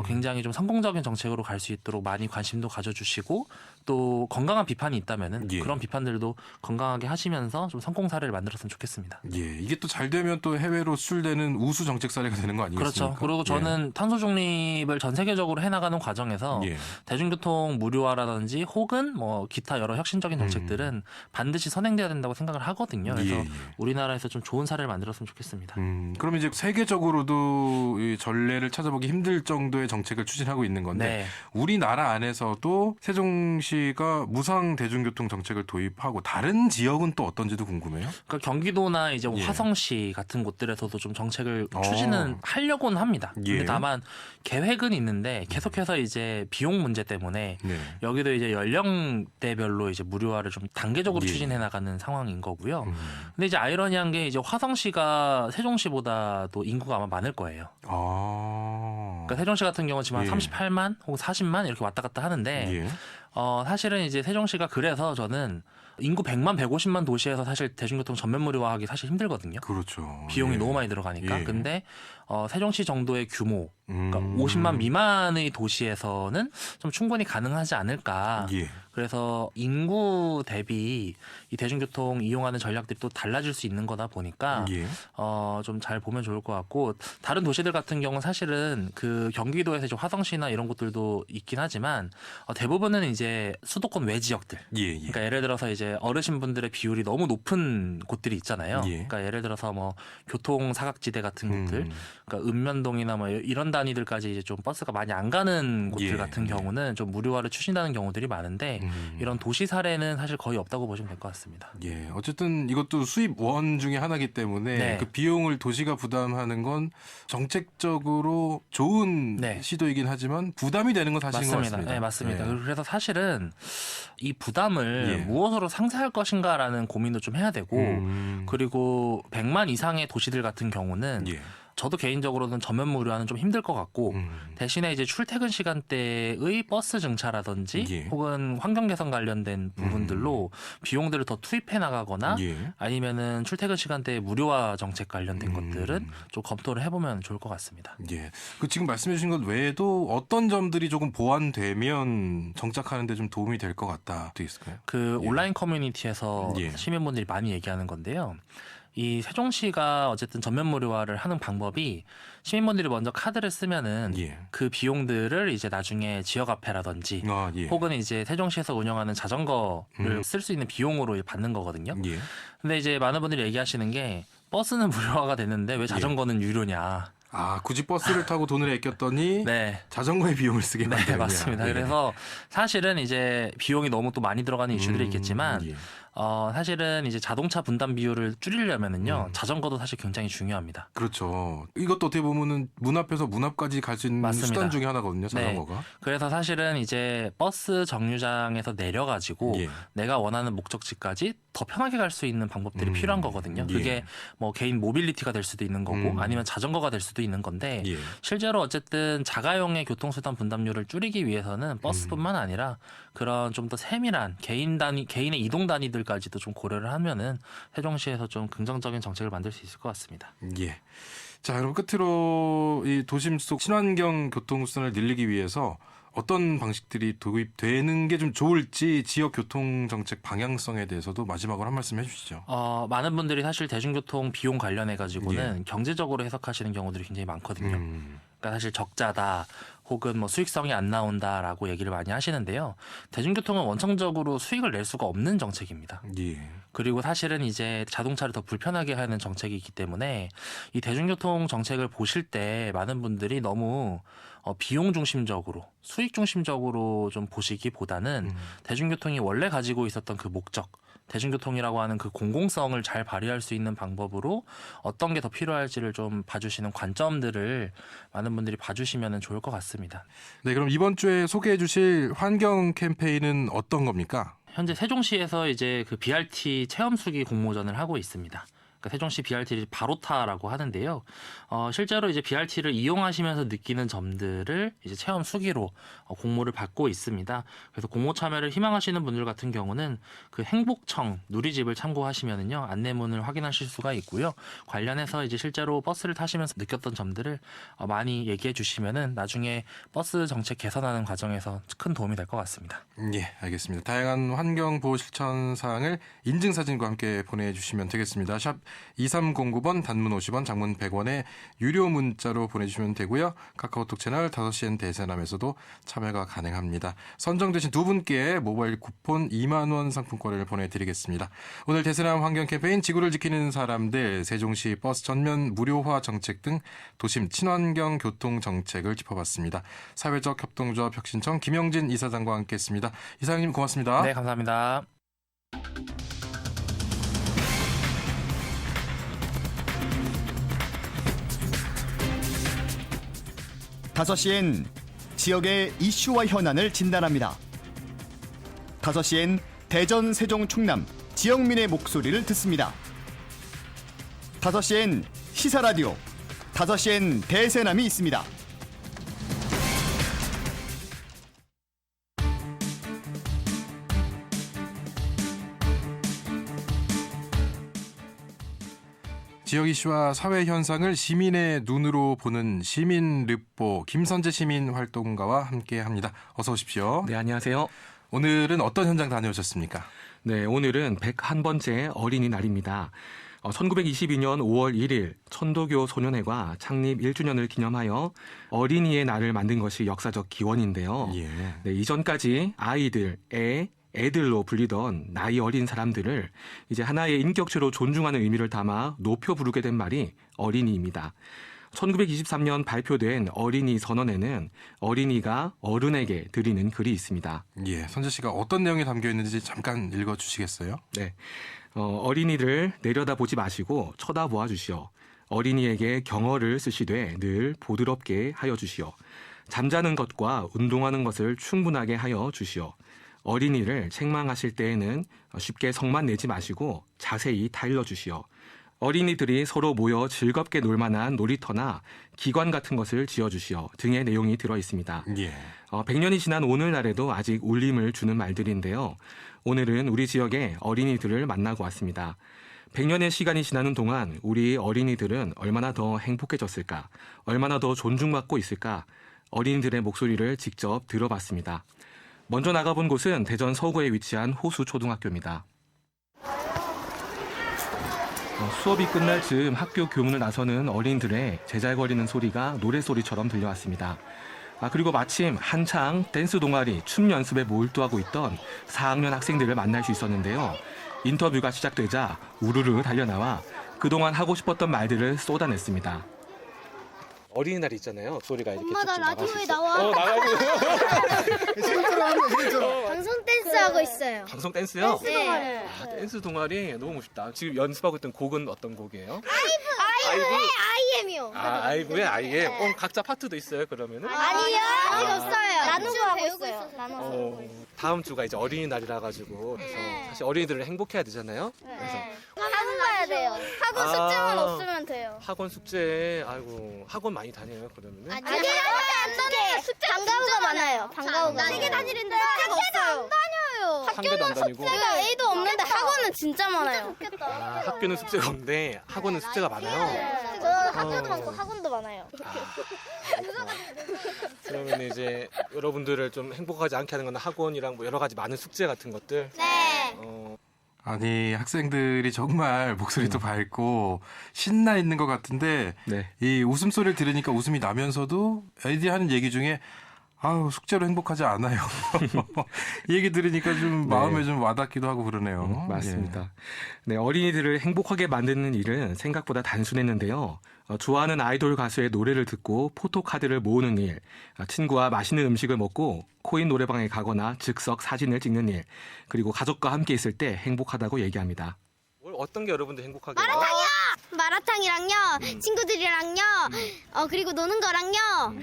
굉장히 좀 성공적인 정책으로 갈 수 있도록 많이 관심도 가져주시고 또 건강한 비판이 있다면은 그런 비판들도 건강하게 하시면서 좀 성공 사례를 만들었으면 좋겠습니다. 이게 또 잘 되면 또 해외로 수출되는 우수 정책 사례가 되는 거 아니겠습니까? 그렇죠. 그리고 저는 탄소 중립을 전 세계적으로 해나가는 과정에서 대중교통 무료화라든지 혹은 뭐 기타 여러 혁신적인 정책들은 반드시 선행돼야 된다고 생각을 하거든요. 그래서 우리나라에서 좀 좋은 사례를 만들었으면 좋겠습니다. 그럼 이제 세계적으로도 이 전례를 찾아보기 힘들 정도의 정책을 추진하고 있는 건데 우리나라 안에서도 세종시가 무상 대중교통 정책을 도입하고 다른 지역 지역은 또 어떤지도 궁금해요. 그러니까 경기도나 이제 예. 화성시 같은 곳들에서도 좀 정책을 추진은 하려고는 합니다. 예. 근데 다만 계획은 있는데 계속해서 이제 비용 문제 때문에 네. 여기도 이제 연령대별로 이제 무료화를 좀 단계적으로 예. 추진해 나가는 상황인 거고요. 근데 이제 아이러니한 게 이제 화성시가 세종시보다도 인구가 아마 많을 거예요. 그러니까 세종시 같은 경우는 지금 한 예. 38만 혹은 40만 이렇게 왔다 갔다 하는데 예. 사실은 이제 세종시가 그래서 저는 인구 100만, 150만 도시에서 사실 대중교통 전면 무료화하기 사실 힘들거든요. 그렇죠. 비용이 예. 너무 많이 들어가니까. 예. 근데 세종시 정도의 규모, 그러니까 50만 미만의 도시에서는 좀 충분히 가능하지 않을까. 예. 그래서 인구 대비 이 대중교통 이용하는 전략들이 또 달라질 수 있는 거다 보니까 예. 좀 잘 보면 좋을 것 같고, 다른 도시들 같은 경우는 사실은 그 경기도에서 이제 화성시나 이런 곳들도 있긴 하지만 대부분은 이제 수도권 외 지역들. 예. 그러니까 예를 들어서 이제 어르신분들의 비율이 너무 높은 곳들이 있잖아요. 예. 그러니까 예를 들어서 뭐 교통 사각지대 같은 곳들, 그러니까 읍면동이나 뭐 이런 단위들까지 이제 좀 버스가 많이 안 가는 곳들 예. 같은 경우는 좀 무료화를 추진하는 경우들이 많은데 이런 도시 사례는 사실 거의 없다고 보시면 될 것 같습니다. 예, 어쨌든 이것도 수입원 중에 하나이기 때문에 네. 그 비용을 도시가 부담하는 건 정책적으로 좋은 네. 시도이긴 하지만 부담이 되는 건 사실인 것 맞습니다. 같습니다. 네, 맞습니다. 예. 그래서 사실은 이 부담을 예. 무엇으로 상쇄할 것인가라는 고민도 좀 해야 되고 그리고 100만 이상의 도시들 같은 경우는 예. 저도 개인적으로는 전면 무료화는 좀 힘들 것 같고 대신에 이제 출퇴근 시간대의 버스 증차라든지 예. 혹은 환경 개선 관련된 부분들로 비용들을 더 투입해 나가거나 예. 아니면은 출퇴근 시간대 무료화 정책 관련된 것들은 좀 검토를 해보면 좋을 것 같습니다. 예. 그 지금 말씀해 주신 것 외에도 어떤 점들이 조금 보완되면 정착하는 데 좀 도움이 될 것 같다. 또 있을까요? 그 예. 온라인 커뮤니티에서 예. 시민분들이 많이 얘기하는 건데요. 이 세종시가 어쨌든 전면 무료화를 하는 방법이 시민분들이 먼저 카드를 쓰면은 예. 그 비용들을 이제 나중에 지역화폐라든지 아, 예. 혹은 이제 세종시에서 운영하는 자전거를 쓸 수 있는 비용으로 받는 거거든요. 예. 근데 이제 많은 분들이 얘기하시는 게 버스는 무료화가 됐는데 왜 자전거는 유료냐. 아, 굳이 버스를 타고 돈을 아꼈더니 네. 자전거에 비용을 쓰게 네, 만드냐. 맞습니다. 예. 그래서 사실은 이제 비용이 너무 또 많이 들어가는 이슈들이 있겠지만 예. 사실은 이제 자동차 분담 비율을 줄이려면은요 자전거도 사실 굉장히 중요합니다. 그렇죠. 이것도 어떻게 보면은 문 앞에서 문 앞까지 갈 수 있는 맞습니다. 수단 중에 하나거든요. 자전거가. 그래서 사실은 이제 버스 정류장에서 내려가지고 예. 내가 원하는 목적지까지 더 편하게 갈 수 있는 방법들이 필요한 거거든요. 예. 그게 뭐 개인 모빌리티가 될 수도 있는 거고 아니면 자전거가 될 수도 있는 건데 예. 실제로 어쨌든 자가용의 교통수단 분담료를 줄이기 위해서는 버스뿐만 아니라 그런 좀 더 세밀한 개인의 이동 단위들까지도 좀 고려를 하면은 세종시에서 좀 긍정적인 정책을 만들 수 있을 것 같습니다. 예. 자, 그럼 끝으로 이 도심 속 친환경 교통수단을 늘리기 위해서 어떤 방식들이 도입되는 게 좀 좋을지 지역 교통 정책 방향성에 대해서도 마지막으로 한 말씀 해주시죠. 많은 분들이 사실 대중교통 비용 관련해 가지고는 경제적으로 해석하시는 경우들이 굉장히 많거든요. 그러니까 사실 적자다 혹은 뭐 수익성이 안 나온다라고 얘기를 많이 하시는데요. 대중교통은 원천적으로 수익을 낼 수가 없는 정책입니다. 예. 그리고 사실은 이제 자동차를 더 불편하게 하는 정책이기 때문에 이 대중교통 정책을 보실 때 많은 분들이 너무 비용 중심적으로 수익 중심적으로 좀 보시기보다는 대중교통이 원래 가지고 있었던 그 목적 대중교통이라고 하는 그 공공성을 잘 발휘할 수 있는 방법으로 어떤 게 더 필요할지를 좀 봐주시는 관점들을 많은 분들이 봐주시면 좋을 것 같습니다. 네, 그럼 이번 주에 소개해 주실 환경 캠페인은 어떤 겁니까? 현재 세종시에서 이제 그 BRT 체험 수기 공모전을 하고 있습니다. 그러니까 세종시 BRT를 바로타라고 하는데요. 실제로 이제 BRT를 이용하시면서 느끼는 점들을 이제 체험 수기로 공모를 받고 있습니다. 그래서 공모 참여를 희망하시는 분들 같은 경우는 그 행복청 누리집을 참고하시면은요 안내문을 확인하실 수가 있고요. 관련해서 이제 실제로 버스를 타시면서 느꼈던 점들을 많이 얘기해 주시면은 나중에 버스 정책 개선하는 과정에서 큰 도움이 될 것 같습니다. 예, 알겠습니다. 다양한 환경 보호 실천 사항을 인증 사진과 함께 보내주시면 되겠습니다. 샵 2309번 단문 50원 장문 100원에 유료 문자로 보내주시면 되고요. 카카오톡 채널 5시엔 대세남에서도 참여가 가능합니다. 선정되신 두 분께 모바일 쿠폰 2만 원 상품권을 보내드리겠습니다. 오늘 대세남 환경 캠페인 지구를 지키는 사람들 세종시 버스 전면 무료화 정책 등 도심 친환경 교통 정책을 짚어봤습니다. 사회적 협동조합 혁신청 김영진 이사장과 함께했습니다. 이사장님 고맙습니다. 네, 감사합니다. 5시엔 지역의 이슈와 현안을 진단합니다. 5시엔 대전, 세종, 충남 지역민의 목소리를 듣습니다. 5시엔 시사라디오, 5시엔 대세남이 있습니다. 지역 이슈와 사회 현상을 시민의 눈으로 보는 시민르보 김선재 시민 활동가와 함께합니다. 어서 오십시오. 네, 안녕하세요. 오늘은 어떤 현장 다녀오셨습니까? 네, 오늘은 101번째 어린이날입니다. 1922년 5월 1일 천도교 소년회가 창립 1주년을 기념하여 어린이의 날을 만든 것이 역사적 기원인데요. 예. 네, 이전까지 아이들, 애들로 불리던 나이 어린 사람들을 이제 하나의 인격체로 존중하는 의미를 담아 높여 부르게 된 말이 어린이입니다. 1923년 발표된 어린이 선언에는 어린이가 어른에게 드리는 글이 있습니다. 예, 선재 씨가 어떤 내용이 담겨 있는지 잠깐 읽어 주시겠어요? 네. 어린이를 내려다보지 마시고 쳐다보아 주시오. 어린이에게 경어를 쓰시되 늘 보드럽게 하여 주시오. 잠자는 것과 운동하는 것을 충분하게 하여 주시오. 어린이를 책망하실 때에는 쉽게 성만 내지 마시고 자세히 타일러 주시오. 어린이들이 서로 모여 즐겁게 놀만한 놀이터나 기관 같은 것을 지어주시오 등의 내용이 들어 있습니다. 예. 100년이 지난 오늘날에도 아직 울림을 주는 말들인데요. 오늘은 우리 지역의 어린이들을 만나고 왔습니다. 100년의 시간이 지나는 동안 우리 어린이들은 얼마나 더 행복해졌을까? 얼마나 더 존중받고 있을까? 어린이들의 목소리를 직접 들어봤습니다. 먼저 나가본 곳은 대전 서구에 위치한 호수초등학교입니다. 수업이 끝날 즈음 학교 교문을 나서는 어린이들의 제잘거리는 소리가 노래소리처럼 들려왔습니다. 그리고 마침 한창 댄스 동아리 춤 연습에 몰두하고 있던 4학년 학생들을 만날 수 있었는데요. 인터뷰가 시작되자 우르르 달려나와 그동안 하고 싶었던 말들을 쏟아냈습니다. 어린이날 있잖아요. 소리가 이렇게 엄마 나 라디오에 나와. 방송 댄스 하고 있어요. 방송 댄스요? 댄스 동아리. 댄스 동아리 너무 멋있다. 지금 연습하고 있던 곡은 어떤 곡이에요? 아이엠이요. 아이브의 아이엠. 각자 파트도 있어요. 그러면은? 아니요. 아직 없어요. 나누고 하고 있어요. 나눠서. 다음 주가 이제 어린이날이라 가지고 그래서 사실 어린이들을 행복해야 되잖아요. 그래서 학원 가야 돼요. 학원 숙제만 없으면 돼요. 학원 숙제, 아이고 학원 많이 다녀요. 그러면은? 아니요. 안 다녀요. 방과후가 많아요. 방과후가. 세개 다니는데 숙제가 없어요. 안 다녀요. 한 개도 안 다니고. 숙제가 A도 없는데 학원은 진짜 많아요. 학교는 숙제가 없는데 학원은 숙제가 많아요. 저 학교도 많고 학원도 많아요. 그러면 이제 여러분들을 좀 행복하지 않게 하는 건 학원이랑 뭐 여러 가지 많은 숙제 같은 것들. 네. 아니 학생들이 정말 목소리도 밝고 신나 있는 것 같은데 네. 이 웃음소리를 들으니까 웃음이 나면서도 애들이 하는 얘기 중에 아우 숙제로 행복하지 않아요. 이 얘기 들으니까 좀 마음에 좀 와닿기도 하고 그러네요. 맞습니다. 네, 어린이들을 행복하게 만드는 일은 생각보다 단순했는데요. 좋아하는 아이돌 가수의 노래를 듣고 포토카드를 모으는 일, 친구와 맛있는 음식을 먹고 코인 노래방에 가거나 즉석 사진을 찍는 일, 그리고 가족과 함께 있을 때 행복하다고 얘기합니다. 어떤 게 여러분들 행복하게 해요? 마라탕이랑요, 친구들이랑요, 그리고 노는 거랑요,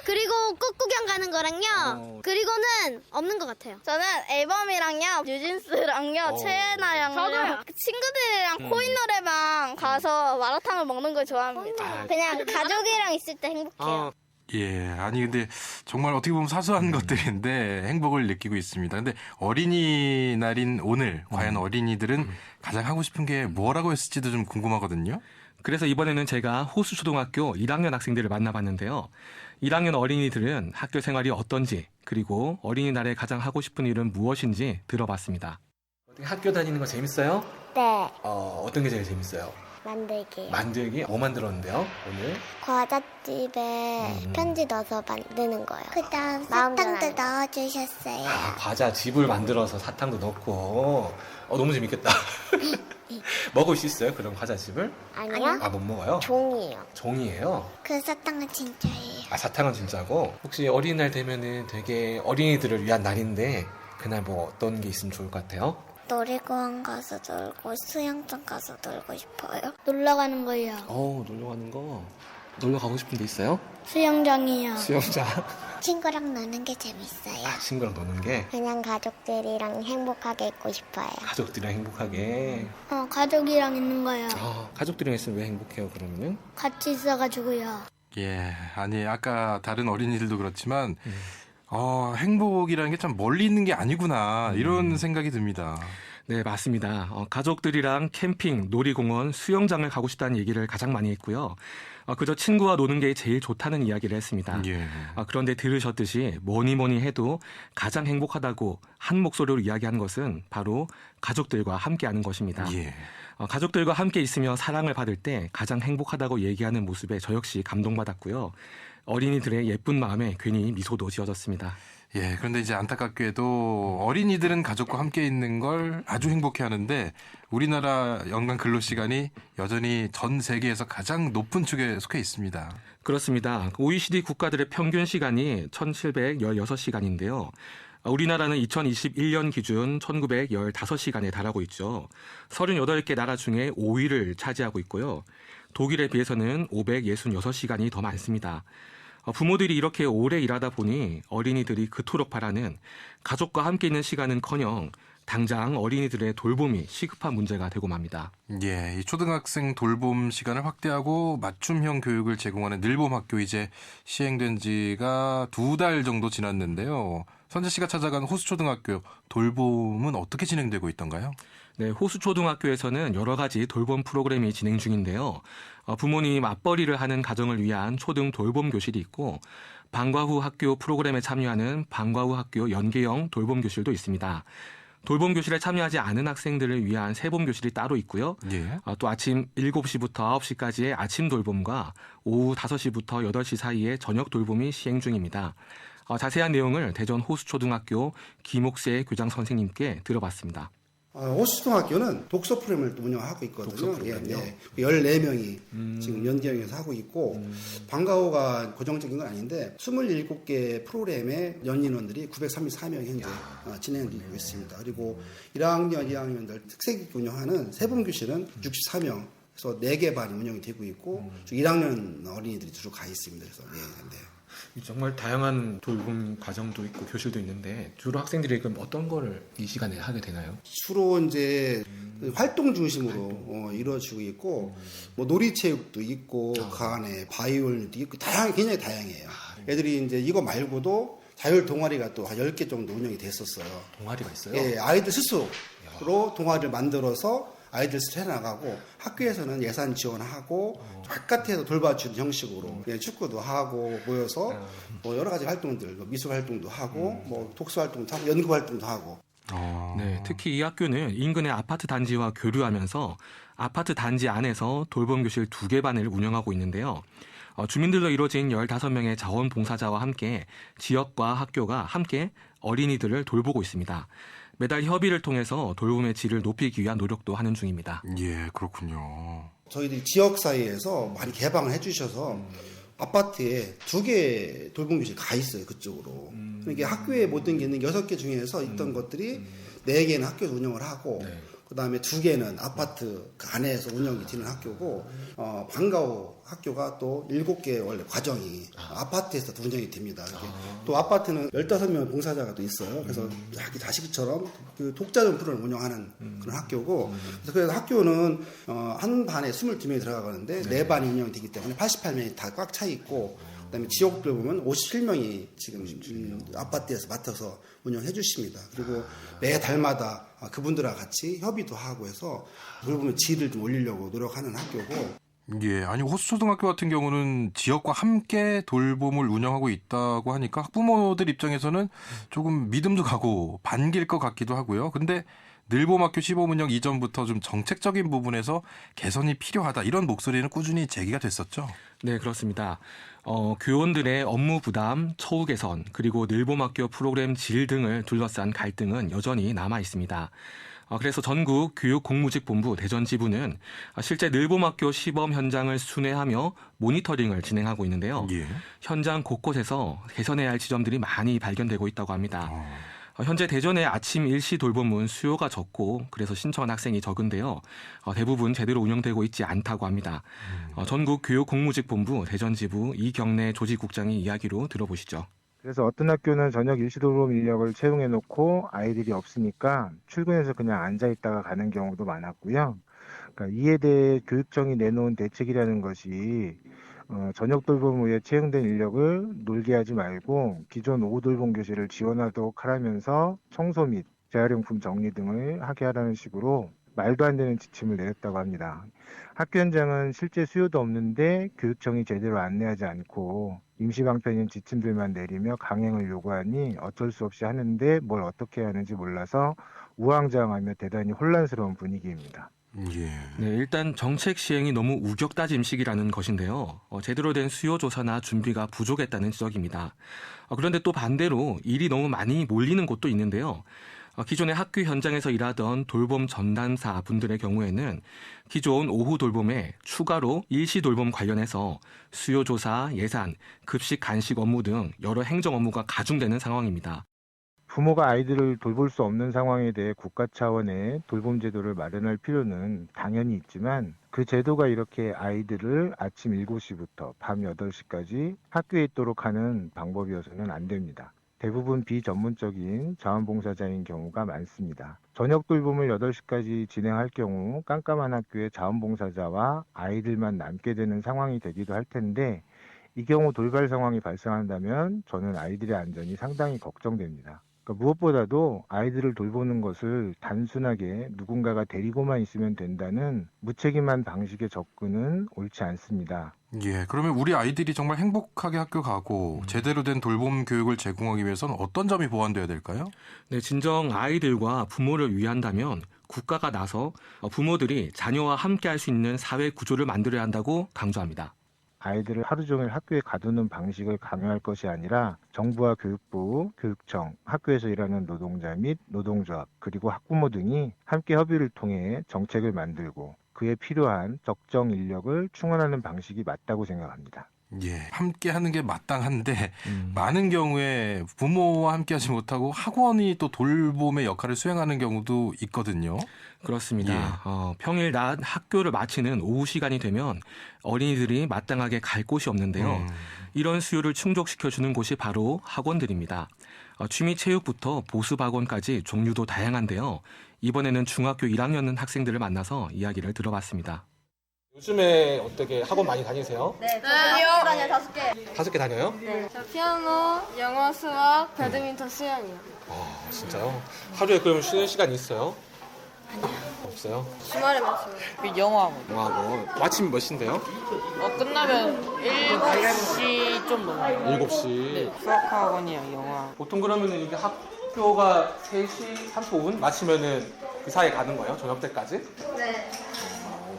그리고 꽃 구경 가는 거랑요, 그리고는 없는 것 같아요. 저는 앨범이랑요, 뉴진스랑요, 최애나랑요, 친구들이랑 코인 노래방 가서 마라탕을 먹는 걸 좋아합니다. 그냥 가족이랑 있을 때 행복해요. 예, 아니 근데 정말 어떻게 보면 사소한 것들인데 행복을 느끼고 있습니다. 근데 어린이날인 오늘 과연 어린이들은 가장 하고 싶은 게 뭐라고 했을지도 좀 궁금하거든요. 그래서 이번에는 제가 호수초등학교 1학년 학생들을 만나봤는데요. 1학년 어린이들은 학교 생활이 어떤지 그리고 어린이날에 가장 하고 싶은 일은 무엇인지 들어봤습니다. 학교 다니는 거 재밌어요? 네, 어떤 게 제일 재밌어요? 만들기. 만들기? 뭐 만들었는데요, 오늘? 과자집에 편지 넣어서 만드는 거요. 그다음 사탕도 넣어주셨어요. 과자 집을 만들어서 사탕도 넣고. 너무 재밌겠다. 먹을 수 있어요, 그럼 과자집을? 아니요. 못 먹어요? 종이요. 종이에요? 그 사탕은 진짜예요. 사탕은 진짜고? 혹시 어린이날 되면은 되게 어린이들을 위한 날인데 그날 뭐 어떤 게 있으면 좋을 것 같아요? 놀이공원 가서 놀고 수영장 가서 놀고 싶어요. 놀러 가는 거요. 놀러 가는 거. 놀러 가고 싶은 데 있어요? 수영장이요. 수영장. 친구랑 노는 게 재밌어요. 친구랑 노는 게 그냥 가족들이랑 행복하게 있고 싶어요. 가족들이랑 행복하게. 가족이랑 있는 거요. 가족들이랑 있으면 왜 행복해요, 그러면은? 같이 있어가지고요. 예, 아니 아까 다른 어린이들도 그렇지만 행복이라는 게 참 멀리 있는 게 아니구나 이런 생각이 듭니다. 네, 맞습니다. 가족들이랑 캠핑, 놀이공원, 수영장을 가고 싶다는 얘기를 가장 많이 했고요. 그저 친구와 노는 게 제일 좋다는 이야기를 했습니다. 예. 그런데 들으셨듯이 뭐니 해도 가장 행복하다고 한 목소리로 이야기하는 것은 바로 가족들과 함께하는 것입니다. 예. 가족들과 함께 있으며 사랑을 받을 때 가장 행복하다고 얘기하는 모습에 저 역시 감동받았고요. 어린이들의 예쁜 마음에 괜히 미소도 지어졌습니다. 예, 그런데 이제 안타깝게도 어린이들은 가족과 함께 있는 걸 아주 행복해 하는데 우리나라 연간 근로 시간이 여전히 전 세계에서 가장 높은 축에 속해 있습니다. 그렇습니다. OECD 국가들의 평균 시간이 1716시간인데요. 우리나라는 2021년 기준 1915시간에 달하고 있죠. 38개 나라 중에 5위를 차지하고 있고요. 독일에 비해서는 566시간이 더 많습니다. 부모들이 이렇게 오래 일하다 보니 어린이들이 그토록 바라는 가족과 함께 있는 시간은커녕 당장 어린이들의 돌봄이 시급한 문제가 되고 맙니다. 예, 이 초등학생 돌봄 시간을 확대하고 맞춤형 교육을 제공하는 늘봄학교 이제 시행된 지가 2달 정도 지났는데요. 선재 씨가 찾아간 호수초등학교 돌봄은 어떻게 진행되고 있던가요? 네, 호수초등학교에서는 여러 가지 돌봄 프로그램이 진행 중인데요. 부모님이 맞벌이를 하는 가정을 위한 초등 돌봄 교실이 있고 방과 후 학교 프로그램에 참여하는 방과 후 학교 연계형 돌봄 교실도 있습니다. 돌봄 교실에 참여하지 않은 학생들을 위한 새봄 교실이 따로 있고요. 예. 또 아침 7시부터 9시까지의 아침 돌봄과 오후 5시부터 8시 사이에 저녁 돌봄이 시행 중입니다. 자세한 내용을 대전 호수초등학교 김옥세 교장 선생님께 들어봤습니다. 호수초등학교는 독서 프로그램을 또 운영하고 있거든요. 예, 14명이 지금 연계형에서 하고 있고 방과후가 고정적인 건 아닌데 27개 프로그램의 연인원들이 934명 현재 진행되고 있습니다. 그리고 1학년, 2학년들 특색있게 운영하는 세분교실은 64명. 그래서 4개 반이 운영이 되고 있고 1학년 어린이들이 주로 가 있습니다. 그래서 정말 다양한 돌봄 과정도 있고 교실도 있는데 주로 학생들이 그럼 어떤 걸 이 시간에 하게 되나요? 주로 이제 활동 중심으로 이루어지고 있고 뭐 놀이체육도 있고 그 안에 바이올린도 있고 굉장히 다양해요. 애들이 이제 이거 말고도 자율 동아리가 또 한 10개 정도 운영이 됐었어요. 동아리가 있어요? 예, 아이들 스스로 동아리를 만들어서 아이들 스스로 해나가고 학교에서는 예산 지원하고 바깥에서 돌봐주는 형식으로 축구도 하고 모여서 뭐 여러 가지 활동들 미술 활동도 하고 뭐 독서 활동도 하고 연구 활동도 하고 네, 특히 이 학교는 인근의 아파트 단지와 교류하면서 아파트 단지 안에서 돌봄 교실 2개 반을 운영하고 있는데요. 주민들로 이루어진 15명의 자원봉사자와 함께 지역과 학교가 함께 어린이들을 돌보고 있습니다. 매달 협의를 통해서 돌봄의 질을 높이기 위한 노력도 하는 중입니다. 예, 그렇군요. 저희들이 지역 사이에서 많이 개방을 해주셔서 아파트에 2개 돌봄 교실이 가 있어요, 그쪽으로. 그러니까 학교에 모든 게 있는 6개 중에서 있던 것들이 4개는 학교에서 운영을 하고 그 다음에 2개는 아파트 안에서 운영이 되는 학교고 방과후 학교가 또 7개 원래 과정이 아파트에서 운영이 됩니다. 또 아파트는 15명 봉사자가 또 있어요. 그래서 자기 자식처럼 그 독자전 프로를 운영하는 그런 학교고 그래서 학교는 한 반에 22명이 들어가는데 4반이 운영이 되기 때문에 88명이 다 꽉 차 있고 그다음에 지역들 보면 57명이 지금 아파트에서 맡아서 운영해 주십니다. 그리고 매 달마다 그분들과 같이 협의도 하고 해서 돌봄의 질을 좀 올리려고 노력하는 학교고. 예, 아니 호수초등학교 같은 경우는 지역과 함께 돌봄을 운영하고 있다고 하니까 학부모들 입장에서는 조금 믿음도 가고 반길 것 같기도 하고요. 근데 늘봄학교 시범 운영 이전부터 좀 정책적인 부분에서 개선이 필요하다 이런 목소리는 꾸준히 제기가 됐었죠. 네, 그렇습니다. 교원들의 업무 부담, 처우 개선, 그리고 늘봄학교 프로그램 질 등을 둘러싼 갈등은 여전히 남아 있습니다. 그래서 전국 교육공무직본부 대전지부는 실제 늘봄학교 시범 현장을 순회하며 모니터링을 진행하고 있는데요. 예. 현장 곳곳에서 개선해야 할 지점들이 많이 발견되고 있다고 합니다. 현재 대전의 아침 일시 돌봄은 수요가 적고 그래서 신청한 학생이 적은데요. 대부분 제대로 운영되고 있지 않다고 합니다. 전국 교육공무직본부 대전지부 이경래 조직국장의 이야기로 들어보시죠. 그래서 어떤 학교는 저녁 일시 돌봄 인력을 채용해놓고 아이들이 없으니까 출근해서 그냥 앉아있다가 가는 경우도 많았고요. 그러니까 이에 대해 교육청이 내놓은 대책이라는 것이 저녁 돌봄 후에 채용된 인력을 놀게 하지 말고 기존 오후 돌봄 교실을 지원하도록 하라면서 청소 및 재활용품 정리 등을 하게 하라는 식으로 말도 안 되는 지침을 내렸다고 합니다. 학교 현장은 실제 수요도 없는데 교육청이 제대로 안내하지 않고 임시방편인 지침들만 내리며 강행을 요구하니 어쩔 수 없이 하는데 뭘 어떻게 해야 하는지 몰라서 우왕좌왕하며 대단히 혼란스러운 분위기입니다. 예. 네, 일단 정책 시행이 너무 우격다짐식이라는 것인데요. 제대로 된 수요 조사나 준비가 부족했다는 지적입니다. 그런데 또 반대로 일이 너무 많이 몰리는 곳도 있는데요. 기존의 학교 현장에서 일하던 돌봄 전담사 분들의 경우에는 기존 오후 돌봄에 추가로 일시 돌봄 관련해서 수요 조사, 예산, 급식 간식 업무 등 여러 행정 업무가 가중되는 상황입니다. 부모가 아이들을 돌볼 수 없는 상황에 대해 국가 차원의 돌봄 제도를 마련할 필요는 당연히 있지만 그 제도가 이렇게 아이들을 아침 7시부터 밤 8시까지 학교에 있도록 하는 방법이어서는 안 됩니다. 대부분 비전문적인 자원봉사자인 경우가 많습니다. 저녁 돌봄을 8시까지 진행할 경우 깜깜한 학교에 자원봉사자와 아이들만 남게 되는 상황이 되기도 할 텐데 이 경우 돌발 상황이 발생한다면 저는 아이들의 안전이 상당히 걱정됩니다. 무엇보다도 아이들을 돌보는 것을 단순하게 누군가가 데리고만 있으면 된다는 무책임한 방식의 접근은 옳지 않습니다. 예, 그러면 우리 아이들이 정말 행복하게 학교 가고 제대로 된 돌봄 교육을 제공하기 위해서는 어떤 점이 보완돼야 될까요? 네, 진정 아이들과 부모를 위한다면 국가가 나서 부모들이 자녀와 함께 할 수 있는 사회 구조를 만들어야 한다고 강조합니다. 아이들을 하루 종일 학교에 가두는 방식을 강요할 것이 아니라 정부와 교육부, 교육청, 학교에서 일하는 노동자 및 노동조합, 그리고 학부모 등이 함께 협의를 통해 정책을 만들고 그에 필요한 적정 인력을 충원하는 방식이 맞다고 생각합니다. 예, 함께 하는 게 마땅한데 많은 경우에 부모와 함께 하지 못하고 학원이 또 돌봄의 역할을 수행하는 경우도 있거든요. 그렇습니다. 예. 평일 낮 학교를 마치는 오후 시간이 되면 어린이들이 마땅하게 갈 곳이 없는데요. 이런 수요를 충족시켜주는 곳이 바로 학원들입니다. 취미체육부터 보습학원까지 종류도 다양한데요. 이번에는 중학교 1학년 학생들을 만나서 이야기를 들어봤습니다. 요즘에 어떻게 학원 많이 다니세요? 네, 다녀요. 5개. 5개 다녀요? 네. 저 피아노, 영어, 수학, 배드민턴, 수영이요. 아, 진짜요? 하루에 그럼 쉬는 시간 있어요? 없어요? 주말에 맞춰요. 영어학원. 아침 몇 시인데요? 끝나면 7시 좀 넘어요. 7시. 네, 수학학원이랑 영어. 보통 그러면 이게 학교가 3시 35분 마치면은 그 사이에 가는 거예요? 저녁 때까지? 네.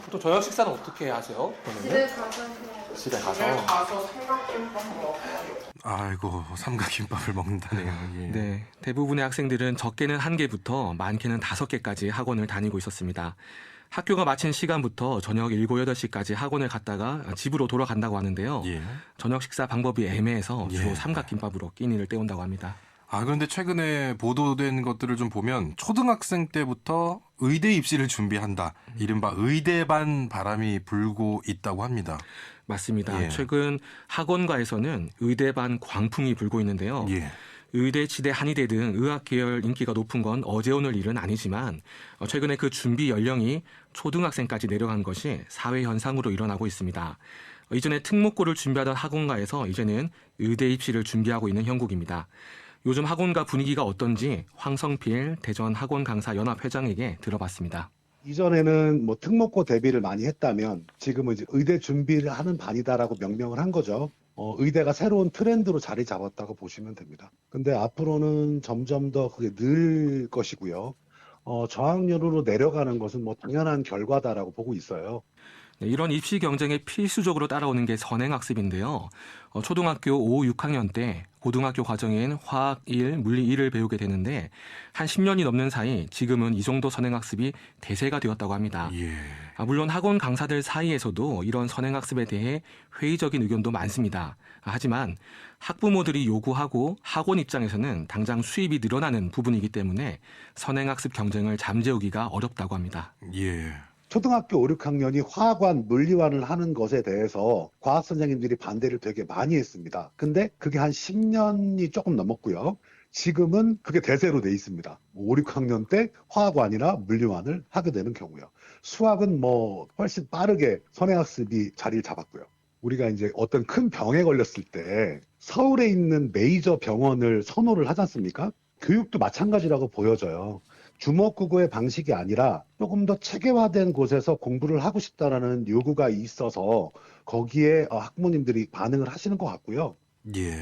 보통 저녁 식사는 어떻게 하세요? 집에 가서. 집에 가서. 아이고, 삼각김밥을 먹는다네요. 예. 네, 대부분의 학생들은 적게는 1개부터 많게는 5개까지 학원을 다니고 있었습니다. 학교가 마친 시간부터 저녁 7, 8시까지 학원을 갔다가 집으로 돌아간다고 하는데요. 예. 저녁 식사 방법이 애매해서 주로 예. 삼각김밥으로 끼니를 때운다고 합니다. 그런데 최근에 보도된 것들을 좀 보면 초등학생 때부터 의대 입시를 준비한다. 이른바 의대반 바람이 불고 있다고 합니다. 맞습니다. 예. 최근 학원가에서는 의대반 광풍이 불고 있는데요. 예. 의대, 치대, 한의대 등 의학 계열 인기가 높은 건 어제 오늘 일은 아니지만 최근에 그 준비 연령이 초등학생까지 내려간 것이 사회 현상으로 일어나고 있습니다. 이전에 특목고를 준비하던 학원가에서 이제는 의대 입시를 준비하고 있는 형국입니다. 요즘 학원가 분위기가 어떤지 황성필 대전 학원 강사 연합 회장에게 들어봤습니다. 이전에는 뭐 특목고 대비를 많이 했다면 지금은 이제 의대 준비를 하는 반이다라고 명명을 한 거죠. 의대가 새로운 트렌드로 자리 잡았다고 보시면 됩니다. 근데 앞으로는 점점 더 그게 늘 것이고요. 저학년으로 내려가는 것은 뭐 당연한 결과다라고 보고 있어요. 네, 이런 입시 경쟁에 필수적으로 따라오는 게 선행학습인데요. 초등학교 5, 6학년 때 고등학교 과정인 화학 1, 물리 1을 배우게 되는데 한 10년이 넘는 사이 지금은 이 정도 선행학습이 대세가 되었다고 합니다. 물론 학원 강사들 사이에서도 이런 선행학습에 대해 회의적인 의견도 많습니다. 하지만 학부모들이 요구하고 학원 입장에서는 당장 수입이 늘어나는 부분이기 때문에 선행학습 경쟁을 잠재우기가 어렵다고 합니다. 초등학교 5, 6학년이 화학원, 물리원을 하는 것에 대해서 과학 선생님들이 반대를 되게 많이 했습니다. 근데 그게 한 10년이 조금 넘었고요. 지금은 그게 대세로 돼 있습니다. 5, 6학년 때 화학원이나 물리원을 하게 되는 경우요. 수학은 뭐 훨씬 빠르게 선행학습이 자리를 잡았고요. 우리가 이제 어떤 큰 병에 걸렸을 때 서울에 있는 메이저 병원을 선호를 하지 않습니까? 교육도 마찬가지라고 보여져요. 주먹구구의 방식이 아니라 조금 더 체계화된 곳에서 공부를 하고 싶다라는 요구가 있어서 거기에 학부모님들이 반응을 하시는 것 같고요.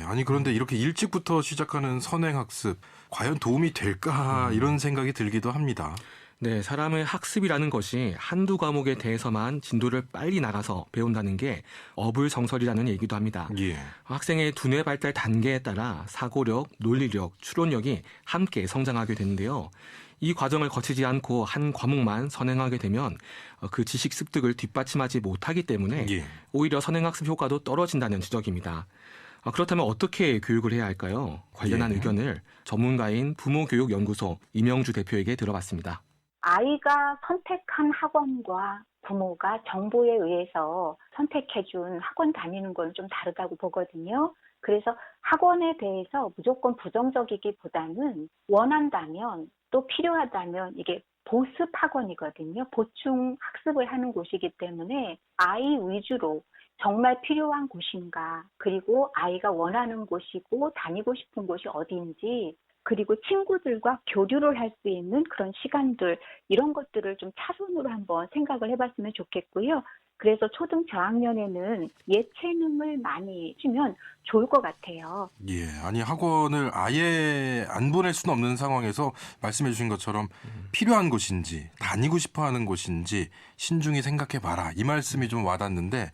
아니 그런데 이렇게 일찍부터 시작하는 선행학습 과연 도움이 될까 이런 생각이 들기도 합니다. 네, 사람의 학습이라는 것이 한두 과목에 대해서만 진도를 빨리 나가서 배운다는 게 어불성설이라는 얘기도 합니다. 학생의 두뇌 발달 단계에 따라 사고력, 논리력, 추론력이 함께 성장하게 되는데요. 이 과정을 거치지 않고 한 과목만 선행하게 되면 그 지식 습득을 뒷받침하지 못하기 때문에 오히려 선행학습 효과도 떨어진다는 지적입니다. 그렇다면 어떻게 교육을 해야 할까요? 관련한 의견을 전문가인 부모교육연구소 이명주 대표에게 들어봤습니다. 아이가 선택한 학원과 부모가 정보에 의해서 선택해준 학원 다니는 건 좀 다르다고 보거든요. 그래서 학원에 대해서 무조건 부정적이기보다는 원한다면 또 필요하다면 이게 보습 학원이거든요. 보충 학습을 하는 곳이기 때문에 아이 위주로 정말 필요한 곳인가, 그리고 아이가 원하는 곳이고 다니고 싶은 곳이 어디인지, 그리고 친구들과 교류를 할 수 있는 그런 시간들, 이런 것들을 좀 차선으로 한번 생각을 해봤으면 좋겠고요. 그래서 초등 저학년에는 예체능을 많이 주면 좋을 것 같아요. 아니 학원을 아예 안 보낼 수는 없는 상황에서 말씀해 주신 것처럼 필요한 곳인지 다니고 싶어하는 곳인지 신중히 생각해봐라 이 말씀이 좀 와닿는데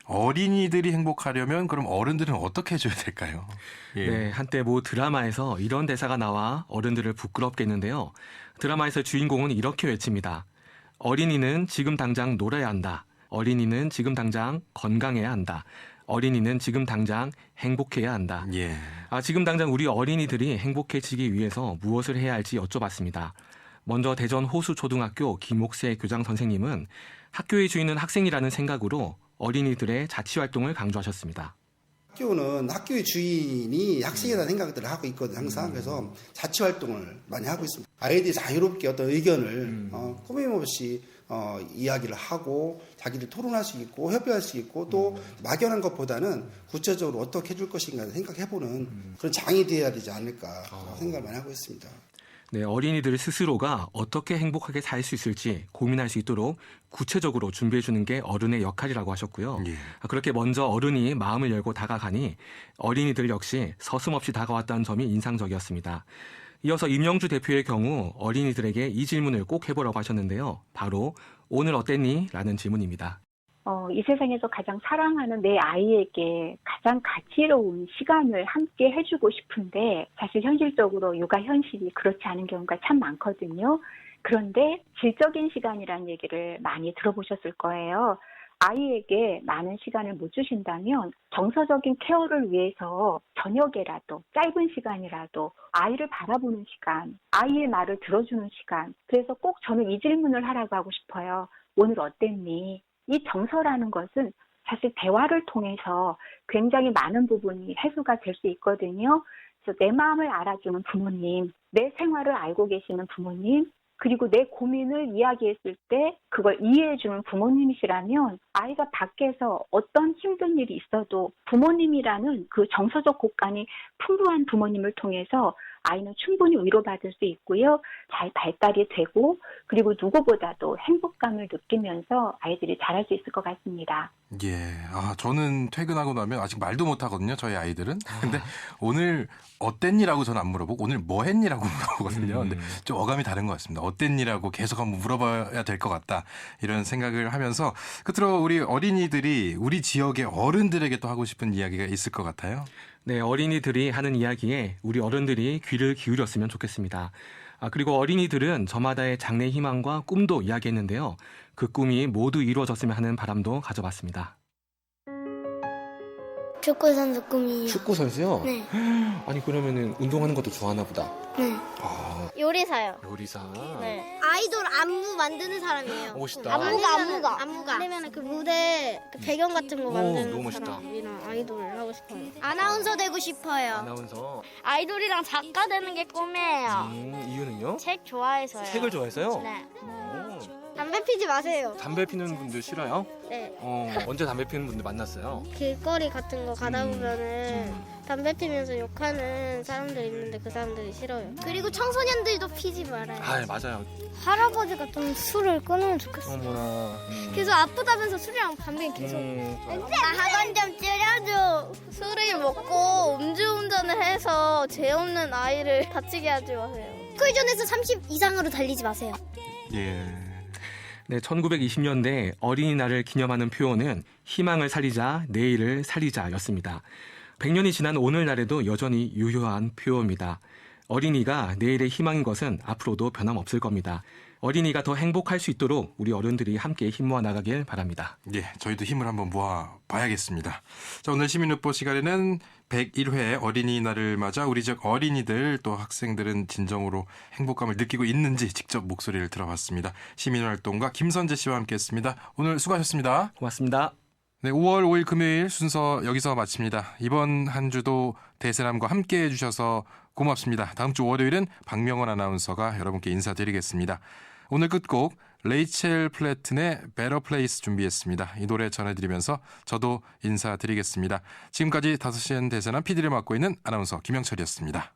어린이들이 행복하려면 그럼 어른들은 어떻게 해줘야 될까요? 네, 한때 모 드라마에서 이런 대사가 나와 어른들을 부끄럽게 했는데요. 드라마에서 주인공은 이렇게 외칩니다. 어린이는 지금 당장 놀아야 한다. 어린이는 지금 당장 건강해야 한다. 어린이는 지금 당장 행복해야 한다. 지금 당장 우리 어린이들이 행복해지기 위해서 무엇을 해야 할지 여쭤봤습니다. 먼저 대전 호수초등학교 김옥세 교장 선생님은 학교의 주인은 학생이라는 생각으로 어린이들의 자치활동을 강조하셨습니다. 학교는 학교의 주인이 학생이라는 생각들을 하고 있거든요. 항상. 그래서 자치활동을 많이 하고 있습니다. 아이들이 자유롭게 어떤 의견을 꾸밈없이 이야기를 하고 자기들 토론할 수 있고 협의할 수 있고 또 막연한 것보다는 구체적으로 어떻게 해줄 것인가 생각해보는 그런 장이 되어야 되지 않을까 생각을 많이 하고 있습니다. 네, 어린이들 스스로가 어떻게 행복하게 살 수 있을지 고민할 수 있도록 구체적으로 준비해 주는 게 어른의 역할이라고 하셨고요. 그렇게 먼저 어른이 마음을 열고 다가가니 어린이들 역시 서슴없이 다가왔다는 점이 인상적이었습니다. 이어서 임영주 대표의 경우 어린이들에게 이 질문을 꼭 해보라고 하셨는데요. 바로 오늘 어땠니? 라는 질문입니다. 이 세상에서 가장 사랑하는 내 아이에게 가장 가치로운 시간을 함께 해주고 싶은데 사실 현실적으로 육아 현실이 그렇지 않은 경우가 참 많거든요. 그런데 질적인 시간이라는 얘기를 많이 들어보셨을 거예요. 아이에게 많은 시간을 못 주신다면 정서적인 케어를 위해서 저녁에라도 짧은 시간이라도 아이를 바라보는 시간, 아이의 말을 들어주는 시간. 그래서 꼭 저는 이 질문을 하라고 하고 싶어요. 오늘 어땠니? 이 정서라는 것은 사실 대화를 통해서 굉장히 많은 부분이 해소가 될 수 있거든요. 그래서 내 마음을 알아주는 부모님, 내 생활을 알고 계시는 부모님, 그리고 내 고민을 이야기했을 때 그걸 이해해주는 부모님이시라면 아이가 밖에서 어떤 힘든 일이 있어도 부모님이라는 그 정서적 곳간이 풍부한 부모님을 통해서 아이는 충분히 위로받을 수 있고요. 잘 발달이 되고 그리고 누구보다도 행복감을 느끼면서 아이들이 자랄 수 있을 것 같습니다. 예. 저는 퇴근하고 나면 아직 말도 못 하거든요. 저희 아이들은. 근데 오늘 어땠니라고 저는 안 물어보고 오늘 뭐 했니라고 물어보거든요. 근데 좀 어감이 다른 것 같습니다. 어땠니라고 계속 한번 물어봐야 될 것 같다. 이런 생각을 하면서 끝으로 우리 어린이들이 우리 지역의 어른들에게 또 하고 싶은 이야기가 있을 것 같아요. 네, 어린이들이 하는 이야기에 우리 어른들이 귀를 기울였으면 좋겠습니다. 그리고 어린이들은 저마다의 장래 희망과 꿈도 이야기했는데요. 그 꿈이 모두 이루어졌으면 하는 바람도 가져봤습니다. 축구 선수 꿈이에요. 축구 선수요? 네. 아니 그러면은 운동하는 것도 좋아하나 보다. 네. 요리사요. 요리사. 네. 아이돌 안무 만드는 사람이에요. 멋있다. 안무가. 그러면 그 무대 그 배경 같은 거 만드는 너무 멋있다. 사람이랑 아이돌 하고 싶어요. 아나운서 되고 싶어요. 아나운서. 아이돌이랑 작가 되는 게 꿈이에요. 이유는요? 책 좋아해서요. 책을 좋아해서요? 네. 오. 담배 피지 마세요. 담배 피는 분들 싫어요? 네. 언제 담배 피는 분들 만났어요? 길거리 같은 거 가다 보면은 담배 피면서 욕하는 사람들 있는데 그 사람들이 싫어요. 그리고 청소년들도 피지 말아요. 맞아요. 할아버지가 좀 술을 끊으면 좋겠어요. 어머나. 계속 아프다면서 술이랑 담배 계속. 학원 좀 줄여줘. 술을 먹고 음주운전을 해서 죄 없는 아이를 다치게 하지 마세요. 스쿨존에서 30 이상으로 달리지 마세요. 예. 네, 1920년대 어린이날을 기념하는 표어는 희망을 살리자, 내일을 살리자였습니다. 100년이 지난 오늘날에도 여전히 유효한 표어입니다. 어린이가 내일의 희망인 것은 앞으로도 변함없을 겁니다. 어린이가 더 행복할 수 있도록 우리 어른들이 함께 힘 모아 나가길 바랍니다. 예, 저희도 힘을 한번 모아 봐야겠습니다. 자, 오늘 시민노포 시간에는 101회 어린이날을 맞아 우리 지역 어린이들 또 학생들은 진정으로 행복감을 느끼고 있는지 직접 목소리를 들어봤습니다. 시민활동가 김선재 씨와 함께했습니다. 오늘 수고하셨습니다. 고맙습니다. 네, 5월 5일 금요일 순서 여기서 마칩니다. 이번 한 주도 대세남과 함께해 주셔서 고맙습니다. 다음 주 월요일은 박명원 아나운서가 여러분께 인사드리겠습니다. 오늘 끝곡 레이첼 플래튼의 Better Place 준비했습니다. 이 노래 전해드리면서 저도 인사드리겠습니다. 지금까지 5시엔 대세남 PD를 맡고 있는 아나운서 김영철이었습니다.